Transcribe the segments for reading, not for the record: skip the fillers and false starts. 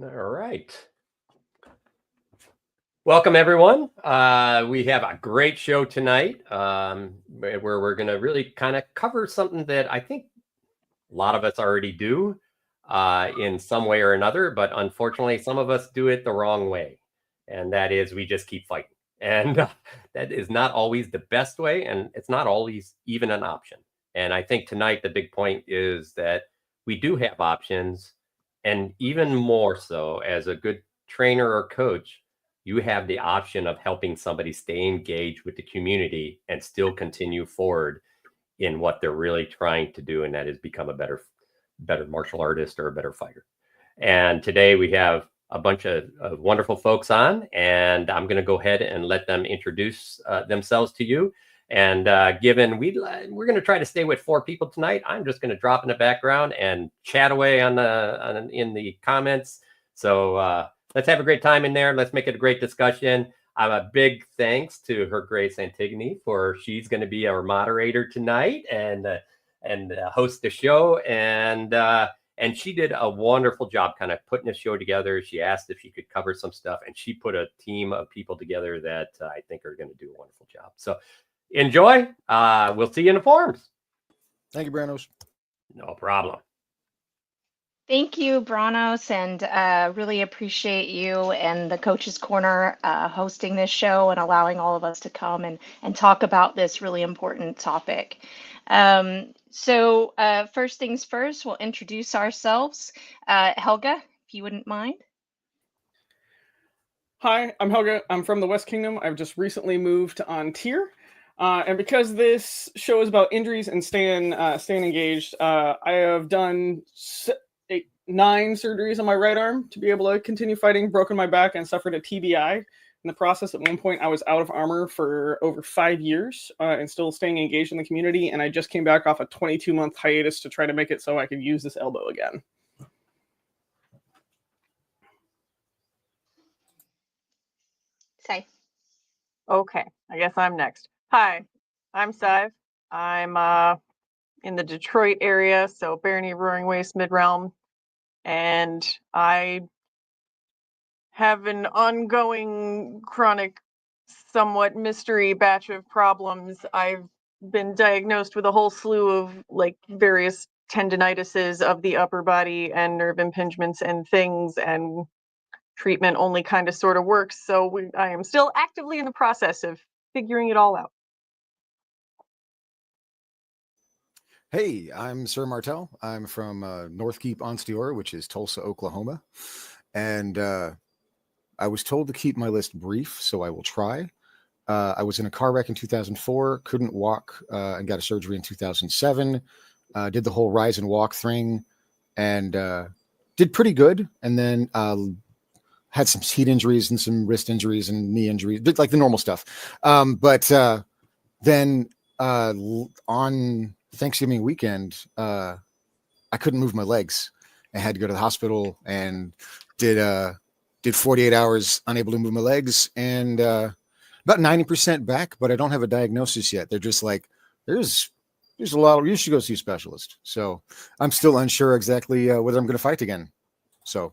All right. Welcome, everyone. We have a great show tonight where we're going to really kind of cover something that I think a lot of us already do in some way or another, but unfortunately, some of us do it the wrong way. And that is we just keep fighting. And that is not always the best way, and it's not always even an option. And I think tonight the big point is that we do have options, and even more so as a good trainer or coach, you have the option of helping somebody stay engaged with the community and still continue forward in what they're really trying to do, and that is become a better martial artist or a better fighter. And today we have a bunch of wonderful folks on, and I'm going to go ahead and let them introduce themselves to you. And given we're going to try to stay with 4 people tonight, I'm just going to drop in the background and chat away in the comments. So let's have a great time in there. Let's make it a great discussion. I'm a big thanks to Her Grace Antigone for she's going to be our moderator tonight and host the show. And she did a wonderful job kind of putting the show together. She asked if she could cover some stuff, and she put a team of people together that I think are going to do a wonderful job. So enjoy. We'll see you in the forums. Thank you, Brannos. No problem. Thank you, Brannos, and really appreciate you and the Coach's Corner hosting this show and allowing all of us to come and talk about this really important topic. So first things first, we'll introduce ourselves. Helga, if you wouldn't mind. Hi, I'm Helga. I'm from the West Kingdom. I've just recently moved to Antir. And because this show is about injuries and staying engaged, I have done 9 surgeries on my right arm to be able to continue fighting, broken my back, and suffered a TBI. In the process, at one point, I was out of armor for over 5 years and still staying engaged in the community. And I just came back off a 22-month hiatus to try to make it so I could use this elbow again. Say. Okay, I guess I'm next. Hi, I'm Sadb. I'm in the Detroit area, so Barony, Roaring Waste, Mid-Realm. And I have an ongoing chronic, somewhat mystery batch of problems. I've been diagnosed with a whole slew of various tendinitises of the upper body and nerve impingements and things, and treatment only kind of sort of works. So I am still actively in the process of figuring it all out. Hey, I'm Sir Martel. I'm from North Keep Onsteora, which is Tulsa, Oklahoma. And I was told to keep my list brief, so I will try. I was in a car wreck in 2004, couldn't walk, and got a surgery in 2007. Did the whole rise and walk thing, and did pretty good. And then had some heat injuries and some wrist injuries and knee injuries, like the normal stuff. But then on Thanksgiving weekend, I couldn't move my legs. I had to go to the hospital and did 48 hours unable to move my legs, and about 90% back, but I don't have a diagnosis yet. They're just like, there's a lot of, you should go see a specialist. So I'm still unsure exactly whether I'm going to fight again. So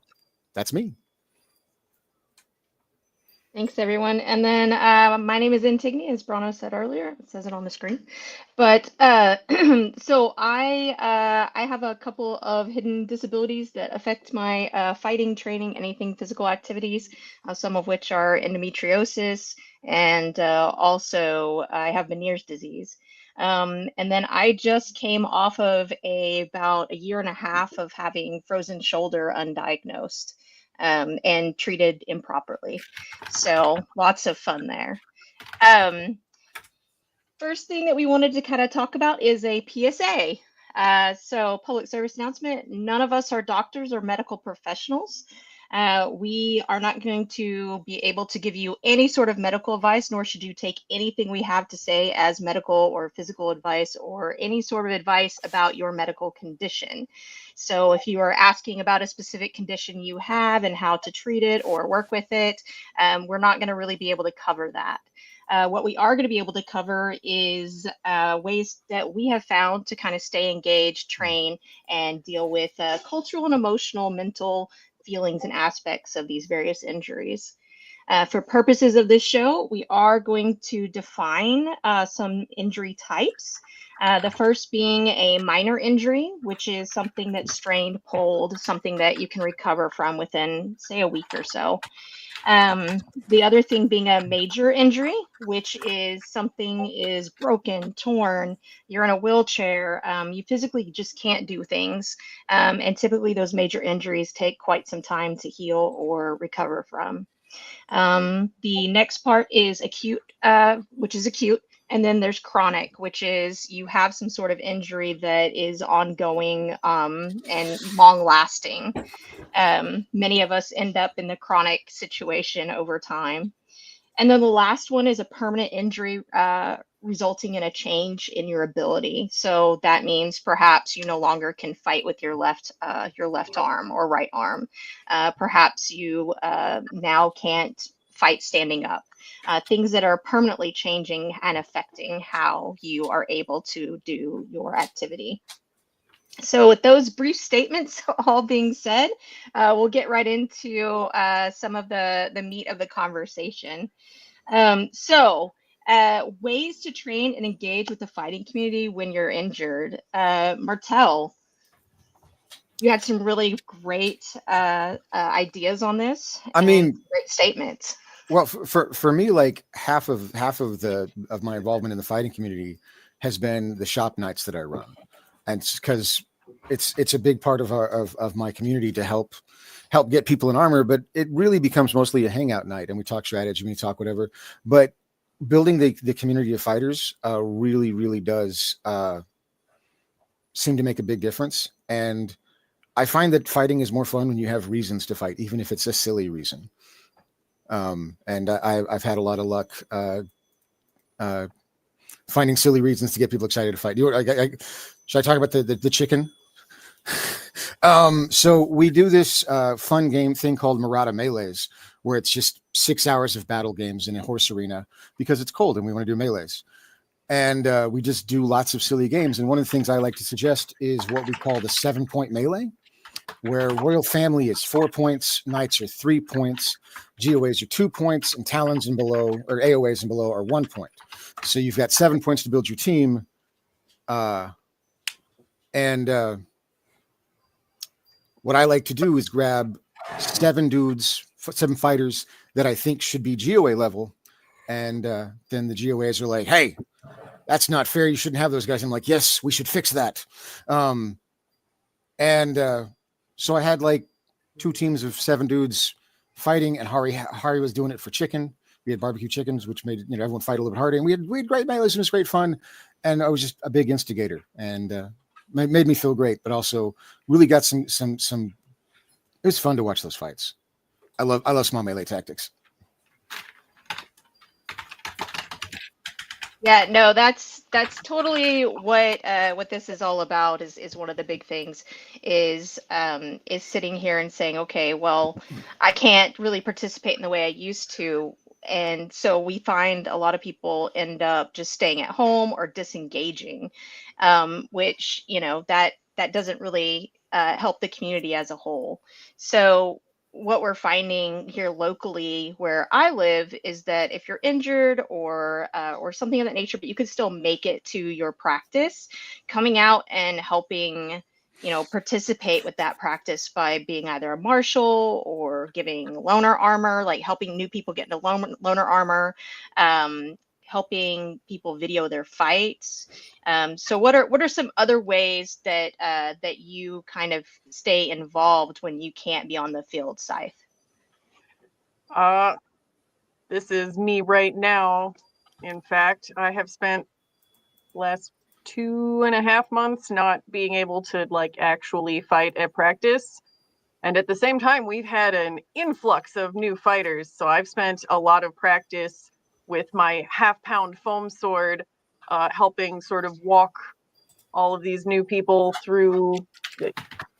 that's me. Thanks, everyone. And then my name is Antigone, as Brannos said earlier. It says it on the screen. But so I have a couple of hidden disabilities that affect my fighting, training, anything physical activities, some of which are endometriosis, and also I have Meniere's disease. And then I just came off of about a year and a half of having frozen shoulder undiagnosed. And treated improperly. So lots of fun there. First thing that we wanted to kind of talk about is a PSA. So public service announcement, none of us are doctors or medical professionals. We are not going to be able to give you any sort of medical advice, nor should you take anything we have to say as medical or physical advice or any sort of advice about your medical condition. So if you are asking about a specific condition you have and how to treat it or work with it, we're not going to really be able to cover that. What we are going to be able to cover is ways that we have found to kind of stay engaged, train, and deal with cultural and emotional, mental feelings and aspects of these various injuries. For purposes of this show, we are going to define some injury types. The first being a minor injury, which is something that's strained, pulled, something that you can recover from within, say, a week or so. The other thing being a major injury, which is something is broken, torn, you're in a wheelchair, you physically just can't do things. And typically those major injuries take quite some time to heal or recover from. The next part is acute, which is acute. And then there's chronic, which is you have some sort of injury that is ongoing and long lasting. Many of us end up in the chronic situation over time. And then the last one is a permanent injury resulting in a change in your ability. So that means perhaps you no longer can fight with your left arm or right arm. Perhaps you now can't fight standing up. Things that are permanently changing and affecting how you are able to do your activity. So with those brief statements all being said, we'll get right into some of the meat of the conversation. Ways to train and engage with the fighting community when you're injured. Martel, you had some really great ideas on this. I mean, great statements. Well, for me, like half of my involvement in the fighting community has been the shop nights that I run, and because it's a big part of my community to help get people in armor, but it really becomes mostly a hangout night, and we talk strategy, we talk whatever. But building the community of fighters really does seem to make a big difference, and I find that fighting is more fun when you have reasons to fight, even if it's a silly reason. And I've had a lot of luck finding silly reasons to get people excited to fight. Should I talk about the chicken? So we do this fun game thing called Murata Melees, where it's just 6 hours of battle games in a horse arena because it's cold and we want to do melees. And we just do lots of silly games. And one of the things I like to suggest is what we call the 7-point melee, where royal family is 4 points, knights are 3 points, GOAs are 2 points, and talons and below, or AOAs and below, are 1 point. So you've got 7 points to build your team. What I like to do is grab 7 fighters that I think should be GOA level. And then the GOAs are like, hey, that's not fair. You shouldn't have those guys. I'm like, yes, we should fix that. So I had like 2 teams of 7 dudes fighting, and Hari was doing it for chicken. We had barbecue chickens, which made everyone fight a little bit harder. And we had great melees, and it was great fun. And I was just a big instigator, and made me feel great, but also really got some. It was fun to watch those fights. I love small melee tactics. Yeah, no, that's totally what this is all about. Is one of the big things is sitting here and saying, okay, well, I can't really participate in the way I used to, and so we find a lot of people end up just staying at home or disengaging, which that doesn't really help the community as a whole. So what we're finding here locally where I live is that if you're injured or something of that nature, but you could still make it to your practice, coming out and helping, participate with that practice by being either a marshal or giving loaner armor, like helping new people get into loaner armor, helping people video their fights. So what are some other ways that you kind of stay involved when you can't be on the field, Scythe? This is me right now. In fact, I have spent last 2.5 months not being able to actually fight at practice. And at the same time, we've had an influx of new fighters. So I've spent a lot of practice with my half-pound foam sword, helping sort of walk all of these new people through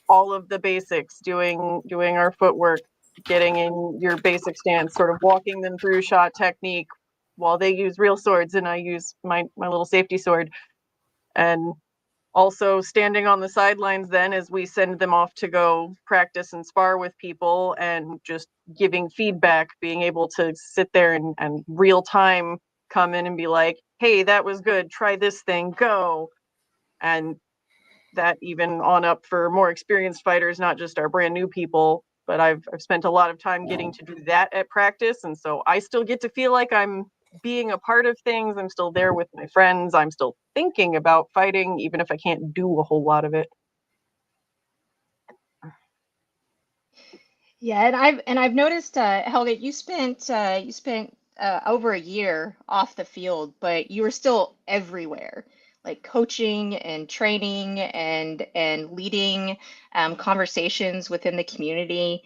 all of the basics, doing our footwork, getting in your basic stance, sort of walking them through shot technique while they use real swords and I use my little safety sword. And also standing on the sidelines then as we send them off to go practice and spar with people, and just giving feedback, being able to sit there and real time come in and be like, hey, that was good, try this thing, go. And that even on up for more experienced fighters, not just our brand new people. But I've spent a lot of time getting to do that at practice, and so I still get to feel like I'm being a part of things. I'm still there with my friends. I'm still thinking about fighting, even if I can't do a whole lot of it. Yeah, and I've noticed, Helga, you spent over a year off the field, but you were still everywhere, like coaching and training and leading conversations within the community.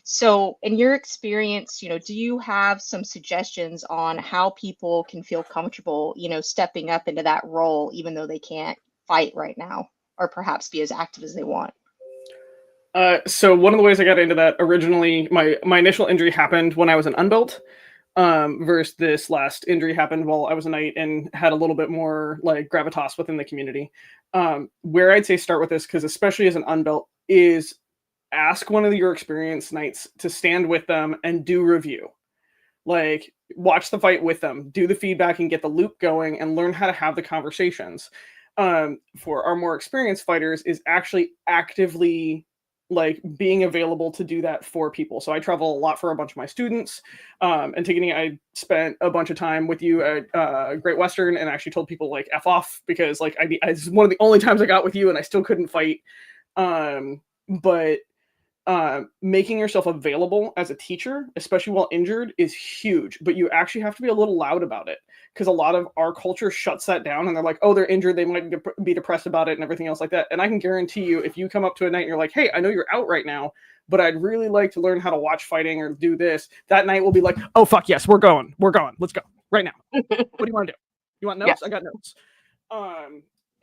So in your experience, do you have some suggestions on how people can feel comfortable, stepping up into that role, even though they can't fight right now, or perhaps be as active as they want? So one of the ways I got into that originally, my initial injury happened when I was an unbelt, versus this last injury happened while I was a knight and had a little bit more like gravitas within the community. Where I'd say start with this, because especially as an unbelt, is ask one of your experienced knights to stand with them and do review. Like, watch the fight with them, do the feedback and get the loop going and learn how to have the conversations. For our more experienced fighters is actually actively like being available to do that for people. So I travel a lot for a bunch of my students. Antigone, I spent a bunch of time with you at Great Western and actually told people like F off, because like it's one of the only times I got with you and I still couldn't fight. But making yourself available as a teacher, especially while injured, is huge. But you actually have to be a little loud about it, because a lot of our culture shuts that down and they're like, oh, they're injured, they might be depressed about it and everything else like that. And I can guarantee you, if you come up to a knight and you're like, hey, I know you're out right now, but I'd really like to learn how to watch fighting or do this, that knight will be like, oh fuck yes, we're going, let's go right now. What do you want to do? You want notes? Yes. I got notes.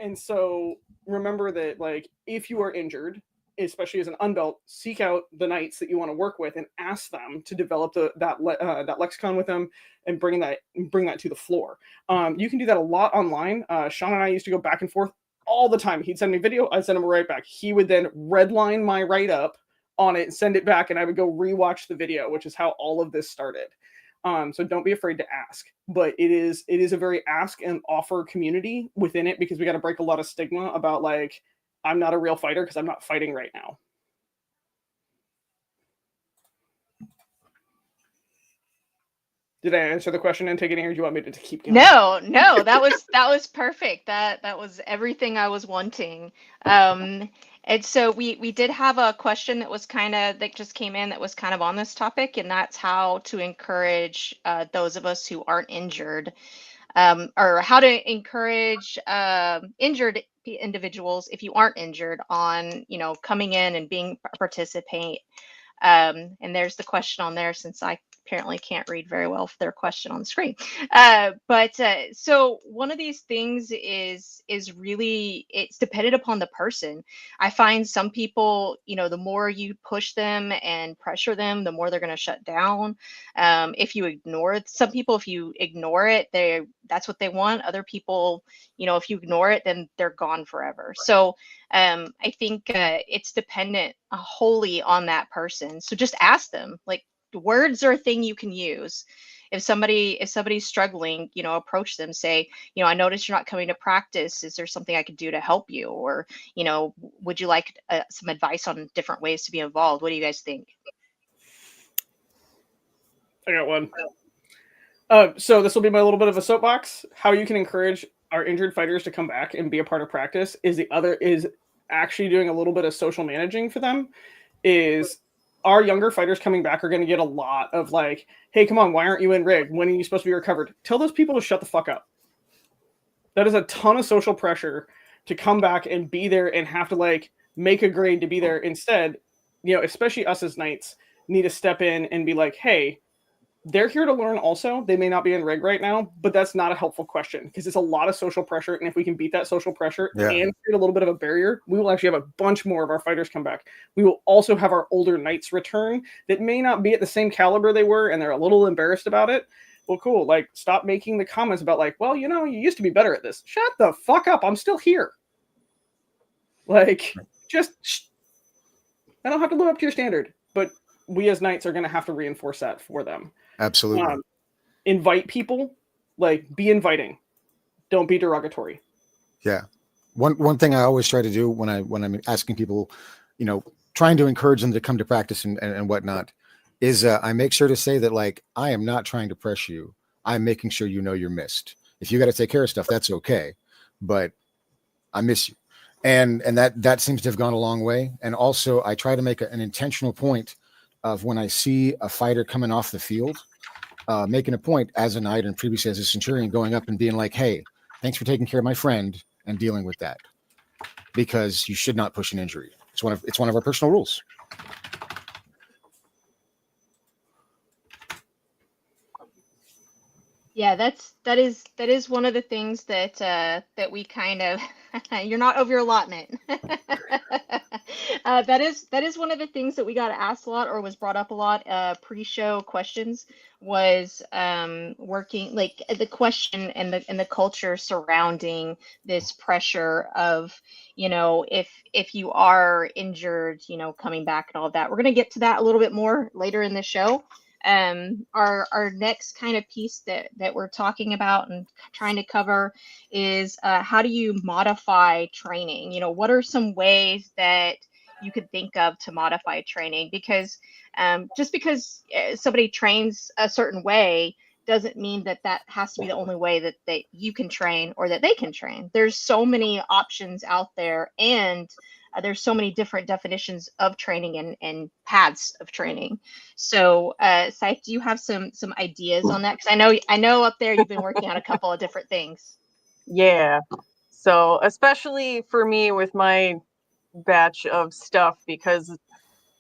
And so remember that, like, if you are injured, especially as an unbelt, seek out the knights that you want to work with and ask them to develop that lexicon with them and bring that to the floor. You can do that a lot online. Sean and I used to go back and forth all the time. He'd send me video, I'd send him right back. He would then redline my write-up on it and send it back, and I would go rewatch the video, which is how all of this started. So don't be afraid to ask. But it is a very ask and offer community within it, because we got to break a lot of stigma about like, I'm not a real fighter because I'm not fighting right now. Did I answer the question, Antigone, or do you want me to keep going? No, that was perfect. That was everything I was wanting. And so we did have a question that just came in that was kind of on this topic, and that's how to encourage those of us who aren't injured, or how to encourage injured individuals, if you aren't injured, on coming in and being participate. And there's the question on there, since I apparently can't read very well for their question on the screen. So one of these things is really, it's dependent upon the person. I find some people, the more you push them and pressure them, the more they're going to shut down. If you ignore some people, if you ignore it, that's what they want. Other people, if you ignore it, then they're gone forever. So I think it's dependent wholly on that person. So just ask them. Like, words are a thing you can use. If somebody's struggling, approach them, say, I noticed you're not coming to practice. Is there something I could do to help you? Or, would you like some advice on different ways to be involved? What do you guys think? I got one. So this will be my little bit of a soapbox. How you can encourage our injured fighters to come back and be a part of practice is actually doing a little bit of social managing for them. Is our younger fighters coming back are going to get a lot of like, hey, come on, why aren't you in rig? When are you supposed to be recovered? Tell those people to shut the fuck up. That is a ton of social pressure to come back and be there and have to like make a grade to be there. Instead, especially us as knights need to step in and be like, hey, they're here to learn also. They may not be in rig right now, but that's not a helpful question, because it's a lot of social pressure. And if we can beat that social pressure and create a little bit of a barrier, we will actually have a bunch more of our fighters come back. We will also have our older knights return that may not be at the same caliber they were, and they're a little embarrassed about it. Well, cool. Like, stop making the comments about like, well, you used to be better at this. Shut the fuck up. I'm still here. Like, I don't have to live up to your standard, but we as knights are going to have to reinforce that for them. Absolutely. Invite people, like, be inviting. Don't be derogatory. Yeah. One thing I always try to do when I'm asking people, trying to encourage them to come to practice and whatnot, is I make sure to say that, like, I am not trying to press you. I'm making sure you're missed. If you got to take care of stuff, that's okay, but I miss you. And that seems to have gone a long way. And also, I try to make an intentional point of when I see a fighter coming off the field, making a point as a knight and previously as a centurion, going up and being like, hey, thanks for taking care of my friend and dealing with that, because you should not push an injury. It's one of our personal rules. Yeah, that is one of the things that we kind of you're not over your allotment. That is one of the things that we got asked a lot, or was brought up a lot. Pre-show questions was working, like, the question and the culture surrounding this pressure of, if you are injured, coming back and all of that. We're gonna get to that a little bit more later in the show. Our next kind of piece that we're talking about and trying to cover is how do you modify training? What are some ways that you could think of to modify training? Because just because somebody trains a certain way doesn't mean that has to be the only way that you can train or that they can train. There's so many options out there, and there's so many different definitions of training and paths of training. So, Saif, do you have some ideas on that? Because I know up there you've been working on a couple of different things. Yeah. So especially for me with my batch of stuff, because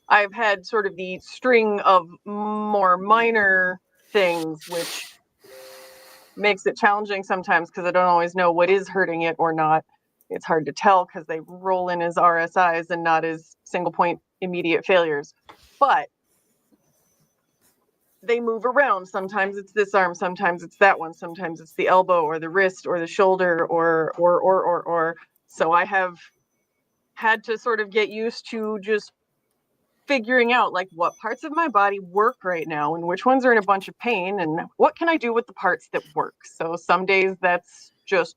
I've had sort of the string of more minor things, which makes it challenging sometimes because I don't always know what is hurting it or not. It's hard to tell because they roll in as RSIs and not as single point immediate failures. But they move around. Sometimes it's this arm, sometimes it's that one, sometimes it's the elbow or the wrist or the shoulder or. So I have had to sort of get used to just figuring out, like, what parts of my body work right now and which ones are in a bunch of pain and what can I do with the parts that work. So some days that's just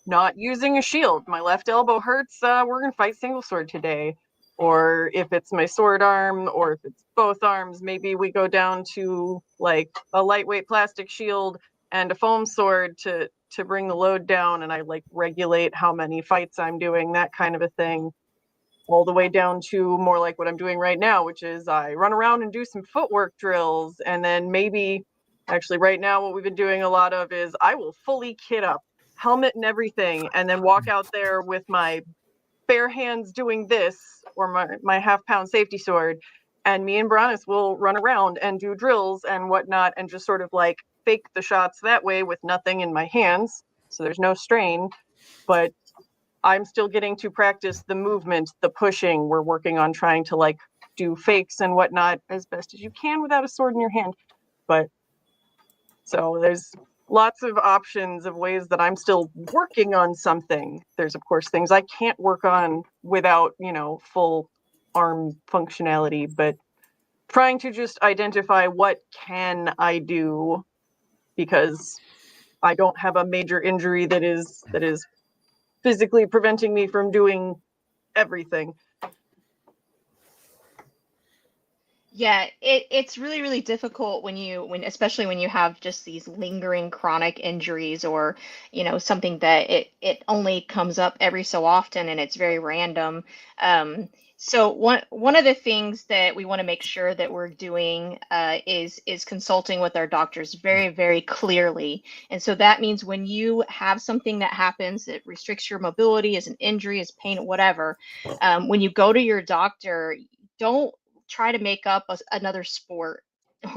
not using a shield. My left elbow hurts. We're going to fight single sword today. Or if it's my sword arm, or if it's both arms, maybe we go down to like a lightweight plastic shield and a foam sword to bring the load down. And I like regulate how many fights I'm doing, that kind of a thing. All the way down to more like what I'm doing right now, which is I run around and do some footwork drills. And then maybe, actually right now, what we've been doing a lot of is I will fully kit up, helmet and everything, and then walk out there with my bare hands doing this, or my half-pound safety sword, and me and Brannos will run around and do drills and whatnot and just sort of like fake the shots that way with nothing in my hands, so there's no strain, but I'm still getting to practice the movement, the pushing. We're working on trying to like do fakes and whatnot as best as you can without a sword in your hand. But so there's lots of options of ways that I'm still working on something. There's, of course, things I can't work on without, full arm functionality, but trying to just identify what can I do, because I don't have a major injury that is physically preventing me from doing everything. Yeah, it's really, really difficult especially when you have just these lingering chronic injuries, or, something that it only comes up every so often and it's very random. So one of the things that we want to make sure that we're doing is consulting with our doctors very, very clearly. And so that means when you have something that happens that restricts your mobility, is an injury, is pain, whatever, when you go to your doctor, don't try to make up another sport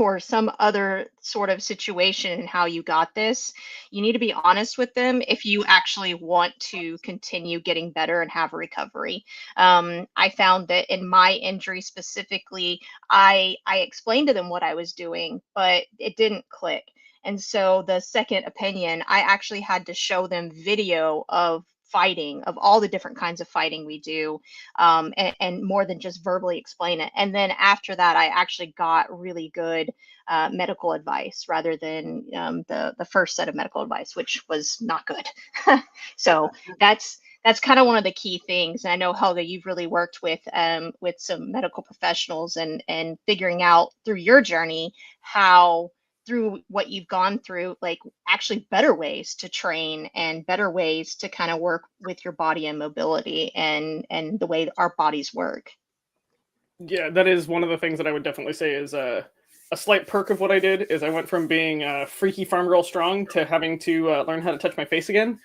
or some other sort of situation and how you got this. You need to be honest with them if you actually want to continue getting better and have recovery. I found that in my injury specifically, I explained to them what I was doing, but it didn't click. And so the second opinion, I actually had to show them video of fighting, of all the different kinds of fighting we do, and more than just verbally explain it. And then after that, I actually got really good medical advice rather than the first set of medical advice, which was not good. So that's kind of one of the key things. And I know, Helga, you've really worked with some medical professionals and figuring out through your journey how, through what you've gone through, like actually better ways to train and better ways to kind of work with your body and mobility and the way our bodies work. Yeah, that is one of the things that I would definitely say is a slight perk of what I did is I went from being a freaky farm girl strong to having to learn how to touch my face again.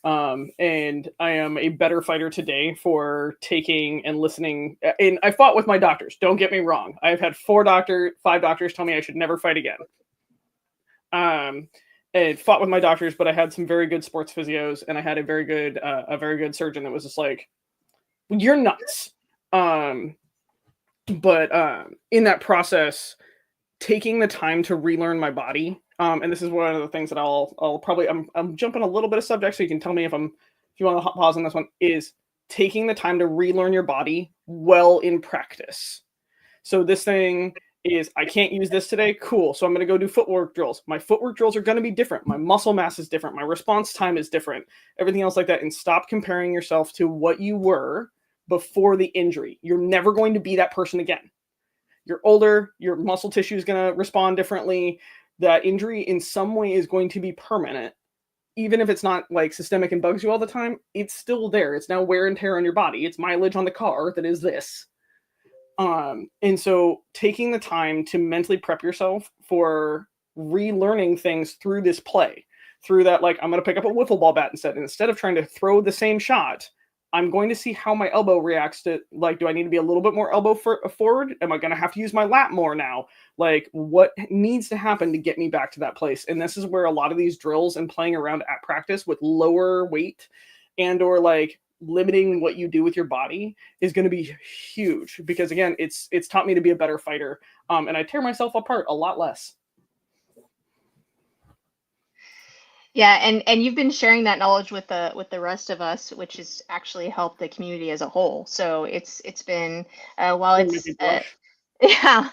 And I am a better fighter today for taking and listening. And I fought with my doctors. Don't get me wrong. I've had 5 doctors tell me I should never fight again. And fought with my doctors, but I had some very good sports physios, and I had a very good surgeon that was just like, "You're nuts." But in that process, taking the time to relearn my body, and this is one of the things that I'll probably I'm jumping a little bit of subject, so you can tell me if you want to pause on this one, is taking the time to relearn your body well in practice. So this thing is, I can't use this today. Cool. So I'm going to go do footwork drills. My footwork drills are going to be different. My muscle mass is different. My response time is different. Everything else like that. And stop comparing yourself to what you were before the injury. You're never going to be that person again. You're older. Your muscle tissue is going to respond differently. That injury in some way is going to be permanent. Even if it's not like systemic and bugs you all the time, it's still there. It's now wear and tear on your body. It's mileage on the car that is this. And so taking the time to mentally prep yourself for relearning things through this play, through that, like, I'm going to pick up a wiffle ball bat instead of trying to throw the same shot, I'm going to see how my elbow reacts to, like, do I need to be a little bit more elbow forward? Am I going to have to use my lat more now? Like, what needs to happen to get me back to that place? And this is where a lot of these drills and playing around at practice with lower weight and or like limiting what you do with your body is going to be huge, because again, it's taught me to be a better fighter, and I tear myself apart a lot less. Yeah, and you've been sharing that knowledge with the rest of us, which has actually helped the community as a whole. So it's been while it's yeah.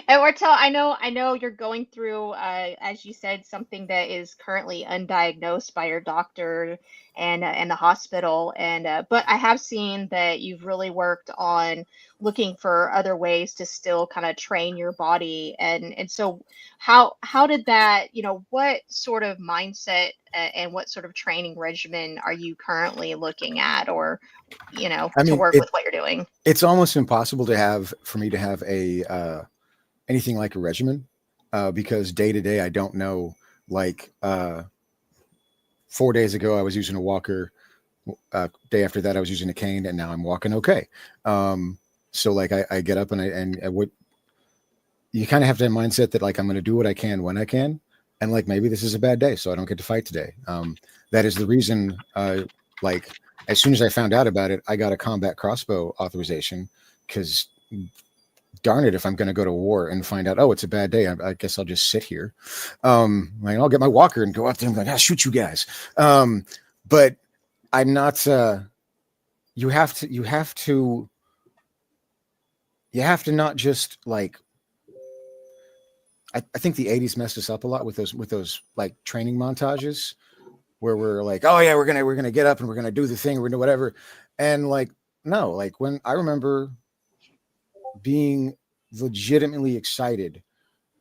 And Martel, I know you're going through, as you said, something that is currently undiagnosed by your doctor and the hospital. But I have seen that you've really worked on looking for other ways to still kind of train your body. And so how did that, what sort of mindset and what sort of training regimen are you currently looking at, or, to work with what you're doing? It's almost impossible for me to have anything like a regimen, because day to day I don't know. Like 4 days ago I was using a walker, day after that I was using a cane, and now I'm walking okay. So like I get up and what you kind of have to have a mindset that, like, I'm going to do what I can when I can, and like maybe this is a bad day so I don't get to fight today. That is the reason, like, as soon as I found out about it, I got a combat crossbow authorization, because darn it, if I'm going to go to war and find out, oh, it's a bad day, I guess I'll just sit here. Like, I'll get my walker and go out there and be like, I'll shoot you guys. But I'm not, you have to not just, like, I think the 80s messed us up a lot with those like training montages where we're like, oh yeah, we're gonna get up and we're gonna do the thing, we're gonna do whatever. And like, no, like, when I remember being legitimately excited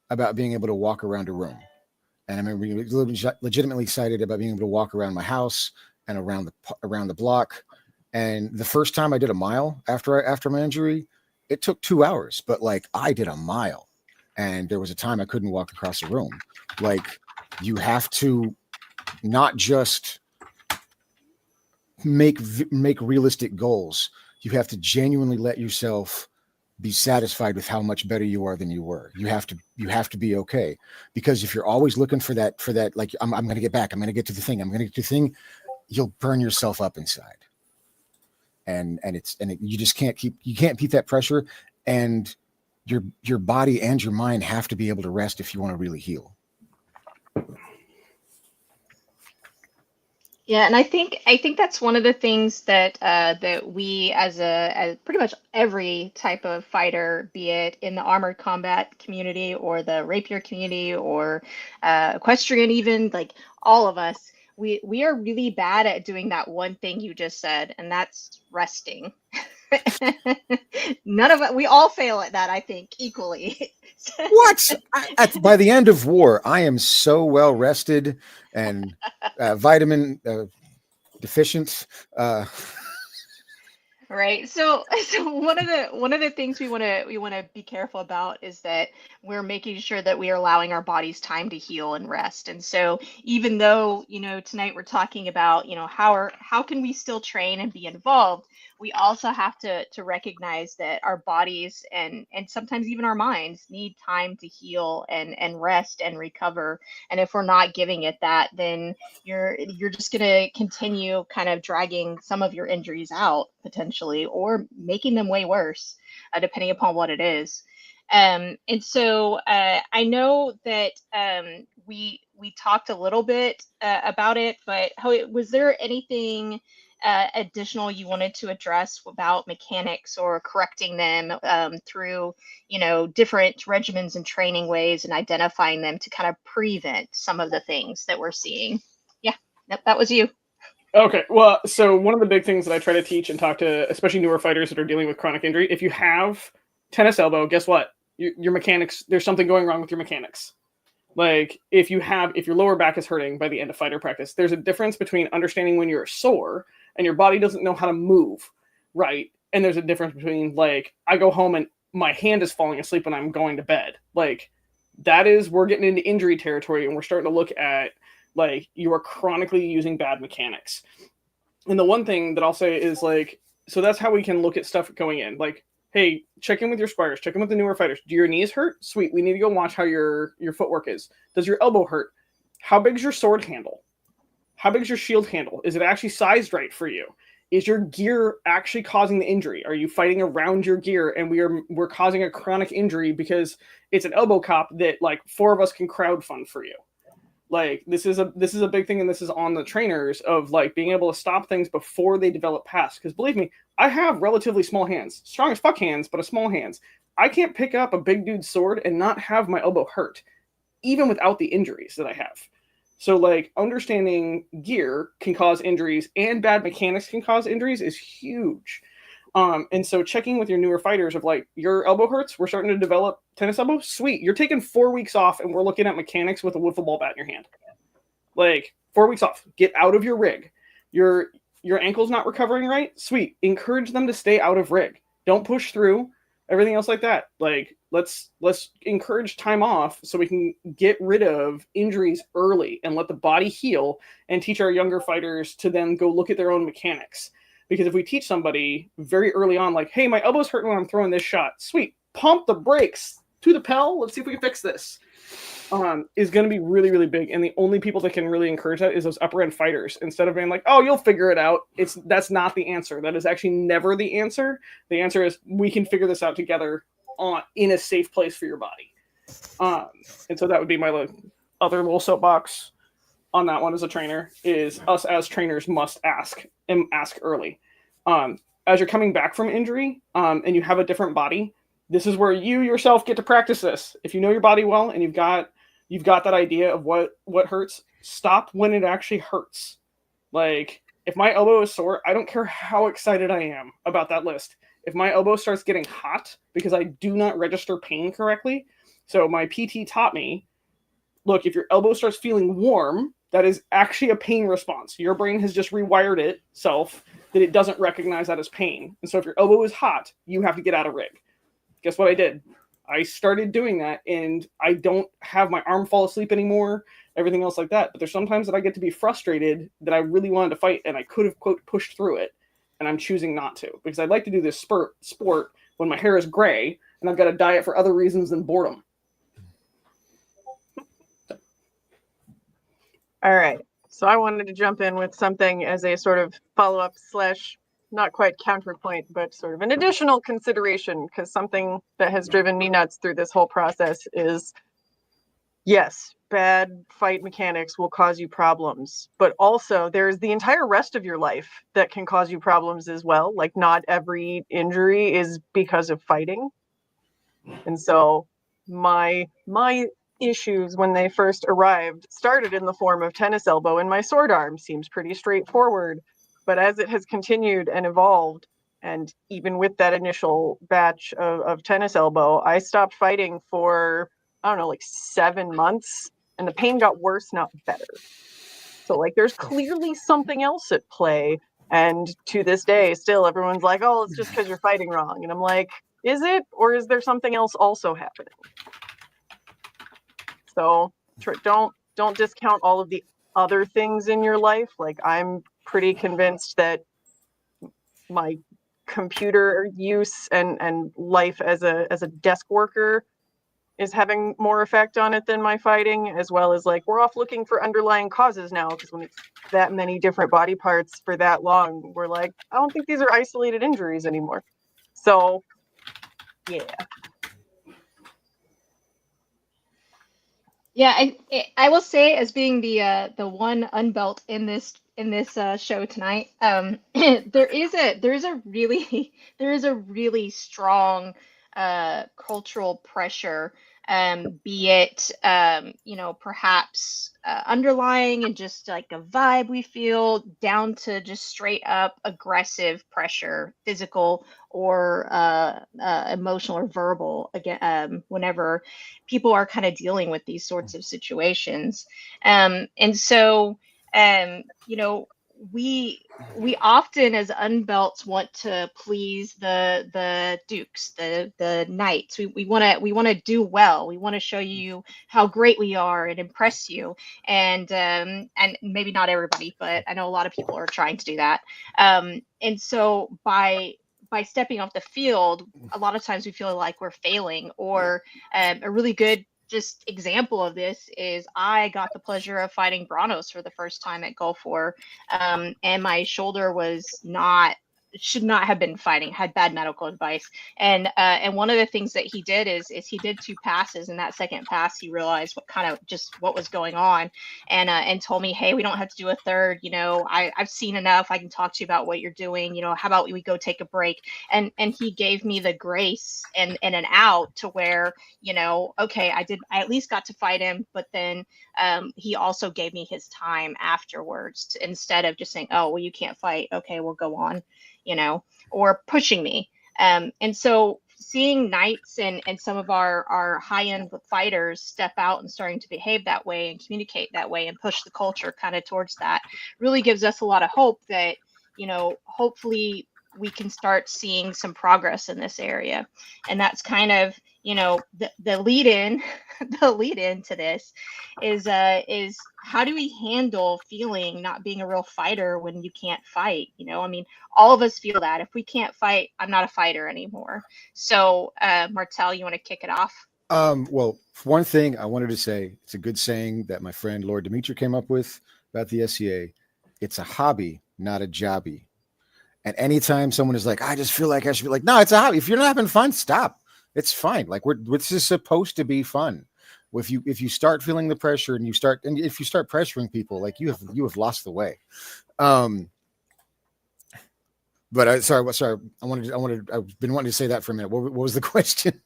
about being able to walk around a room, and I remember being legitimately excited about being able to walk around my house and around the block. And the first time I did a mile after my injury, it took 2 hours, but like, I did a mile, and there was a time I couldn't walk across the room. Like, you have to not just make realistic goals. You have to genuinely let yourself be satisfied with how much better you are than you were. You have to be okay, because if you're always looking for that, like, I'm going to get back, I'm going to get to the thing, you'll burn yourself up inside. And you just can't keep that pressure, and your body and your mind have to be able to rest if you want to really heal. Yeah, and I think that's one of the things that that we as pretty much every type of fighter, be it in the armored combat community or the rapier community or equestrian, even like all of us, we are really bad at doing that one thing you just said, and that's resting. None of it. We all fail at that, I think, equally. What? By the end of war, I am so well rested and vitamin deficient. Right. So one of the things we want to be careful about is that we're making sure that we are allowing our bodies time to heal and rest. And so even though, tonight we're talking about, how can we still train and be involved, we also have to recognize that our bodies and sometimes even our minds need time to heal and rest and recover. And if we're not giving it that, then you're just going to continue kind of dragging some of your injuries out potentially, or making them way worse, depending upon what it is. And so I know that we talked a little bit about it, but was there anything additional you wanted to address about mechanics or correcting them through different regimens and training ways and identifying them to kind of prevent some of the things that we're seeing? Yeah, that was you. Okay, well, so one of the big things that I try to teach and talk to, especially newer fighters that are dealing with chronic injury, if you have tennis elbow, guess what? Your mechanics, there's something going wrong with your mechanics. Like if your lower back is hurting by the end of fighter practice, there's a difference between understanding when you're sore and your body doesn't know how to move, right? And there's a difference between like I go home and my hand is falling asleep when I'm going to bed. Like we're getting into injury territory, and we're starting to look at like you are chronically using bad mechanics. And the one thing that I'll say is like, so that's how we can look at stuff going in. Like, hey, check in with your squires, check in with the newer fighters. Do your knees hurt? Sweet. We need to go watch how your footwork is. Does your elbow hurt? How big's your sword handle? How big's your shield handle? Is it actually sized right for you? Is your gear actually causing the injury? Are you fighting around your gear and we're causing a chronic injury because it's an elbow cop that like 4 of us can crowdfund for you? Like this is a big thing, and this is on the trainers of like being able to stop things before they develop past. Because believe me, I have relatively small hands, strong as fuck hands, but a small hands. I can't pick up a big dude's sword and not have my elbow hurt, even without the injuries that I have. So like understanding gear can cause injuries and bad mechanics can cause injuries is huge. And so checking with your newer fighters of like, your elbow hurts, we're starting to develop tennis elbow. Sweet. You're taking 4 weeks off and we're looking at mechanics with a wiffle ball bat in your hand. Like 4 weeks off, get out of your rig. Your ankle's not recovering right. Sweet. Encourage them to stay out of rig. Don't push through everything else like that. Like let's encourage time off so we can get rid of injuries early and let the body heal and teach our younger fighters to then go look at their own mechanics. Because if we teach somebody very early on, like, hey, my elbow's hurting when I'm throwing this shot. Sweet. Pump the brakes to the pedal. Let's see if we can fix this. Is going to be really, really big. And the only people that can really encourage that is those upper end fighters. Instead of being like, oh, you'll figure it out. That's not the answer. That is actually never the answer. The answer is we can figure this out together in a safe place for your body. And so that would be my other little soapbox on that one as a trainer, is us as trainers must ask early. As you're coming back from injury and you have a different body, this is where you yourself get to practice this. If you know your body well and you've got that idea of what hurts, stop when it actually hurts. Like if my elbow is sore, I don't care how excited I am about that list. If my elbow starts getting hot because I do not register pain correctly, so my PT taught me, look, if your elbow starts feeling warm, that is actually a pain response. Your brain has just rewired itself that it doesn't recognize that as pain. And so if your elbow is hot, you have to get out of rig. Guess what I did? I started doing that, and I don't have my arm fall asleep anymore, everything else like that. But there's sometimes that I get to be frustrated that I really wanted to fight, and I could have, quote, pushed through it, and I'm choosing not to. Because I'd like to do this sport when my hair is gray, and I've got to dye it for other reasons than boredom. All right. So I wanted to jump in with something as a sort of follow-up / not quite counterpoint, but sort of an additional consideration, because something that has driven me nuts through this whole process is yes, bad fight mechanics will cause you problems, but also there's the entire rest of your life that can cause you problems as well. Like, not every injury is because of fighting. And so my issues when they first arrived started in the form of tennis elbow, and my sword arm seems pretty straightforward. But as it has continued and evolved, and even with that initial batch of tennis elbow, I stopped fighting for, I don't know, like 7 months, and the pain got worse, not better. So, like, there's clearly something else at play. And to this day, still everyone's like, oh, it's just because you're fighting wrong. And I'm like, is it? Or is there something else also happening? So don't discount all of the other things in your life. Like, I'm pretty convinced that my computer use and life as a desk worker is having more effect on it than my fighting, as well as, like, we're off looking for underlying causes now, because when it's that many different body parts for that long, we're like, I don't think these are isolated injuries anymore. So yeah. Yeah, I will say, as being the one unbelt in this show tonight, there is a really there is a really strong cultural pressure, be it perhaps underlying and just like a vibe we feel, down to just straight up aggressive pressure, physical or emotional or verbal, again, whenever people are kind of dealing with these sorts of situations. And so, we often as unbelts want to please the dukes, the knights. We want to do well. We want to show you how great we are and impress you. And maybe not everybody, but I know a lot of people are trying to do that. And so by stepping off the field, a lot of times we feel like we're failing. Or a really good just example of this is I got the pleasure of fighting Brannos for the first time at Gulf War, and my shoulder should not have been fighting, had bad medical advice. And one of the things that he did is he did 2 passes, and that second pass he realized what was going on, and told me, hey, we don't have to do a third. I've seen enough. I can talk to you about what you're doing. How about we go take a break? And he gave me the grace and an out to where, okay, I at least got to fight him, but then he also gave me his time afterwards, instead of just saying, oh, well, you can't fight. Okay, we'll go on. Or pushing me. And so seeing knights and some of our high-end fighters step out and starting to behave that way and communicate that way and push the culture kind of towards that really gives us a lot of hope that, hopefully we can start seeing some progress in this area. And that's kind of, the lead in to this is how do we handle feeling not being a real fighter when you can't fight? All of us feel that if we can't fight, I'm not a fighter anymore. So Martel, you want to kick it off? Well, for one thing, I wanted to say it's a good saying that my friend Lord Dimitri came up with about the SCA. It's a hobby, not a jobby. And anytime someone is like, I just feel like I should be like, no, it's a hobby. If you're not having fun, stop. It's fine. Like, this is supposed to be fun. If you start feeling the pressure and if you start pressuring people, like, you have lost the way. But I've been wanting to say that for a minute. What was the question?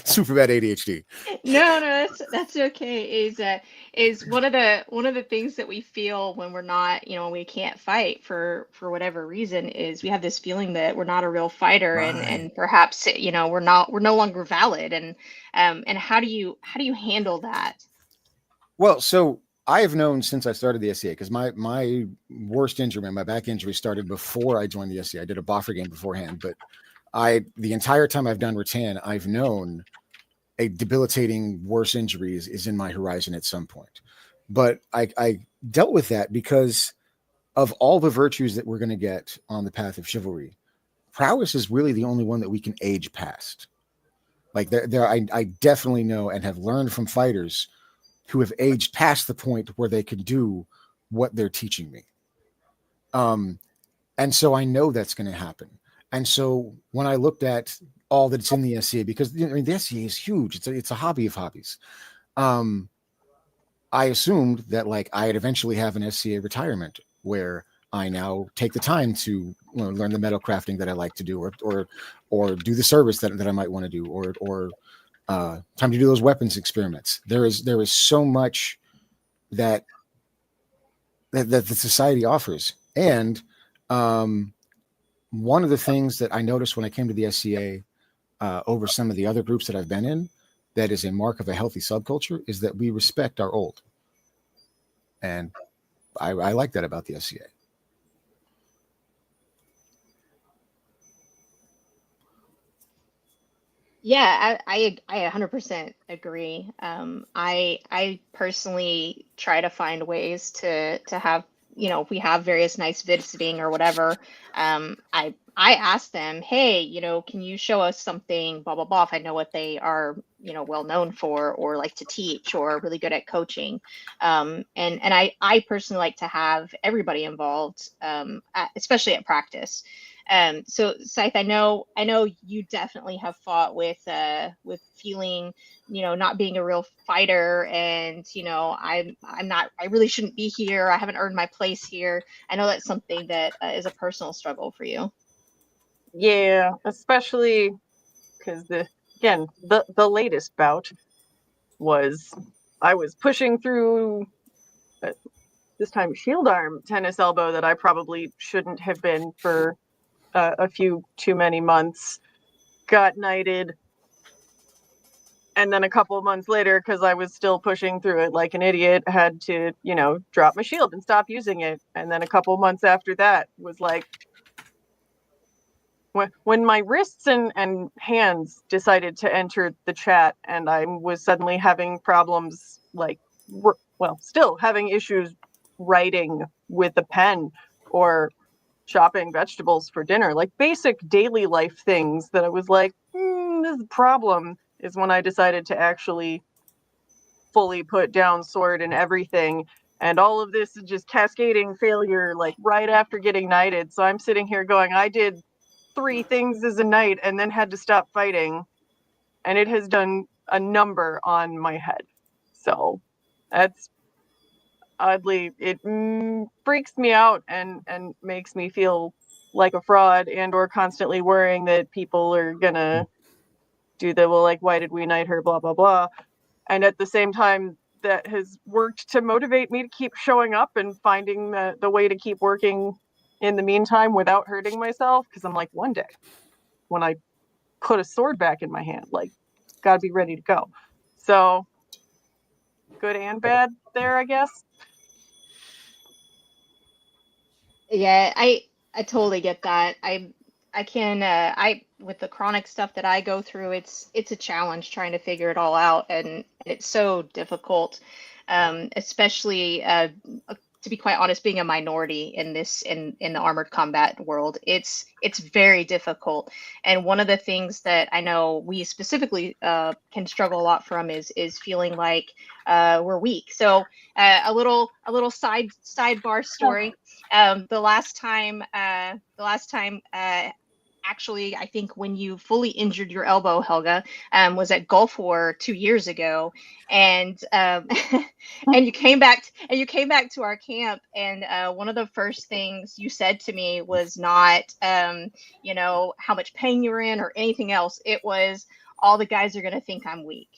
Super bad ADHD. No, that's okay. Is one of the things that we feel when we're not, we can't fight for whatever reason, is we have this feeling that we're not a real fighter, Right. and perhaps we're no longer valid, and how do you handle that? Well, so I have known since I started the SCA, because my worst injury, my back injury, started before I joined the SCA. I did a Boffer game beforehand, but the entire time I've done rattan, I've known a debilitating worse injuries is in my horizon at some point. But I dealt with that because of all the virtues that we're going to get on the path of chivalry. Prowess is really the only one that we can age past. Like, I definitely know and have learned from fighters who have aged past the point where they can do what they're teaching me. And so I know that's going to happen. And so when I looked at all that's in the SCA, because the SCA is huge, it's a hobby of hobbies. I assumed that like I'd eventually have an SCA retirement where I now take the time to learn the metal crafting that I like to do, or do the service that I might want to do, or time to do those weapons experiments. There is so much that the society offers, and one of the things that I noticed when I came to the SCA over some of the other groups that I've been in, that is a mark of a healthy subculture, is that we respect our old, and I like that about the SCA. Yeah, I 100% agree. I personally try to find ways to have, if we have various nights visiting or whatever, I ask them, hey, can you show us something, blah blah blah, if I know what they are, well known for, or like to teach, or really good at coaching. And I personally like to have everybody involved, especially at practice. So Scythe, I know you definitely have fought with feeling, not being a real fighter, and I really shouldn't be here. I haven't earned my place here. I know that's something that is a personal struggle for you. Yeah, especially because the latest bout was I was pushing through this time shield arm tennis elbow that I probably shouldn't have been for a few too many months, got knighted, and then a couple of months later, because I was still pushing through it like an idiot, had to, drop my shield and stop using it. And then a couple of months after that was like, when my wrists and hands decided to enter the chat, and I was suddenly having problems, still having issues writing with a pen or chopping vegetables for dinner, like basic daily life things that I was like, this is a problem, is when I decided to actually fully put down sword and everything. And all of this is just cascading failure, like right after getting knighted. So I'm sitting here going, I did 3 things as a knight and then had to stop fighting. And it has done a number on my head. So that's oddly, it freaks me out and makes me feel like a fraud, and or constantly worrying that people are gonna do the, well, like, why did we knight her, blah blah blah. And at the same time, that has worked to motivate me to keep showing up and finding the way to keep working in the meantime without hurting myself, because I'm like, one day when I put a sword back in my hand, like, gotta be ready to go. So good and bad there, I guess. Yeah, I totally get that. I can with the chronic stuff that I go through, it's a challenge trying to figure it all out, and it's so difficult, especially to be quite honest, being a minority in the armored combat world. It's very difficult, and one of the things that I know we specifically can struggle a lot from is feeling like we're weak. So a little sidebar story. The last time actually, I think when you fully injured your elbow, Helga, was at Gulf War 2 years ago, and and you came back to our camp, and one of the first things you said to me was not how much pain you were in or anything else. It was, all the guys are going to think I'm weak.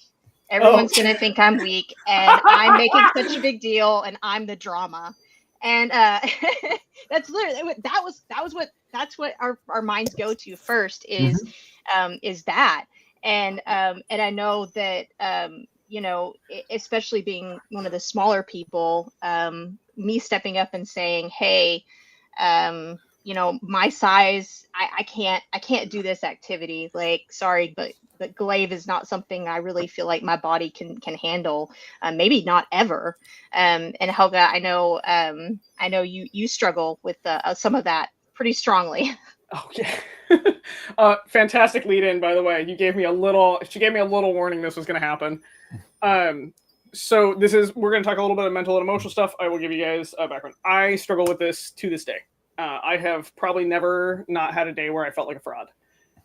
Everyone's going to think I'm weak, and I'm making such a big deal, and I'm the drama. And that's literally, that's what our minds go to first is that. And I know that especially being one of the smaller people, me stepping up and saying, hey, my size, I can't do this activity. Like, sorry, but glaive is not something I really feel like my body can handle. Maybe not ever. And Helga, I know you struggle with some of that pretty strongly. Oh yeah. Fantastic lead in, by the way. She gave me a little warning this was going to happen. So we're going to talk a little bit of mental and emotional stuff. I will give you guys a background. I struggle with this to this day. I have probably never not had a day where I felt like a fraud.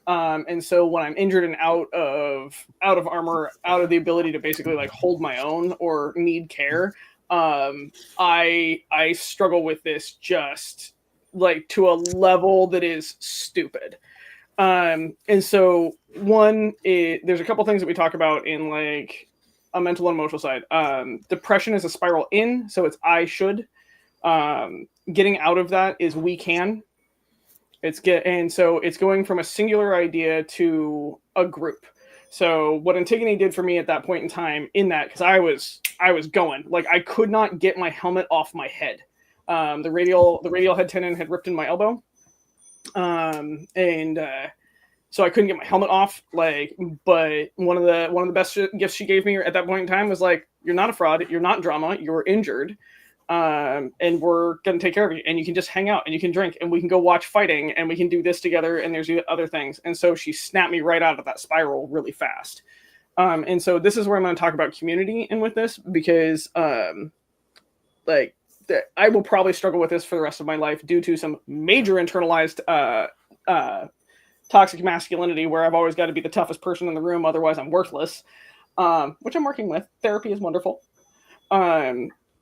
And so when I'm injured and out of armor, out of the ability to basically like hold my own or need care, I struggle with this just like to a level that is stupid. And so there's a couple things that we talk about in like a mental and emotional side. Depression is a spiral in, so it's I should. Getting out of that is we can. And so it's going from a singular idea to a group. So what Antigone did for me at that point in time, in that, because I was going like I could not get my helmet off my head. The radial head tendon had ripped in my elbow, so I couldn't get my helmet off. Like, but one of the best gifts she gave me at that point in time was like, "You're not a fraud. You're not drama. You're injured." And we're going to take care of you, and you can just hang out and you can drink and we can go watch fighting and we can do this together. And there's other things. And so she snapped me right out of that spiral really fast. And so this is where I'm going to talk about community and with this, because, like I will probably struggle with this for the rest of my life due to some major internalized, toxic masculinity where I've always got to be the toughest person in the room. Otherwise I'm worthless, which I'm working with. Therapy is wonderful.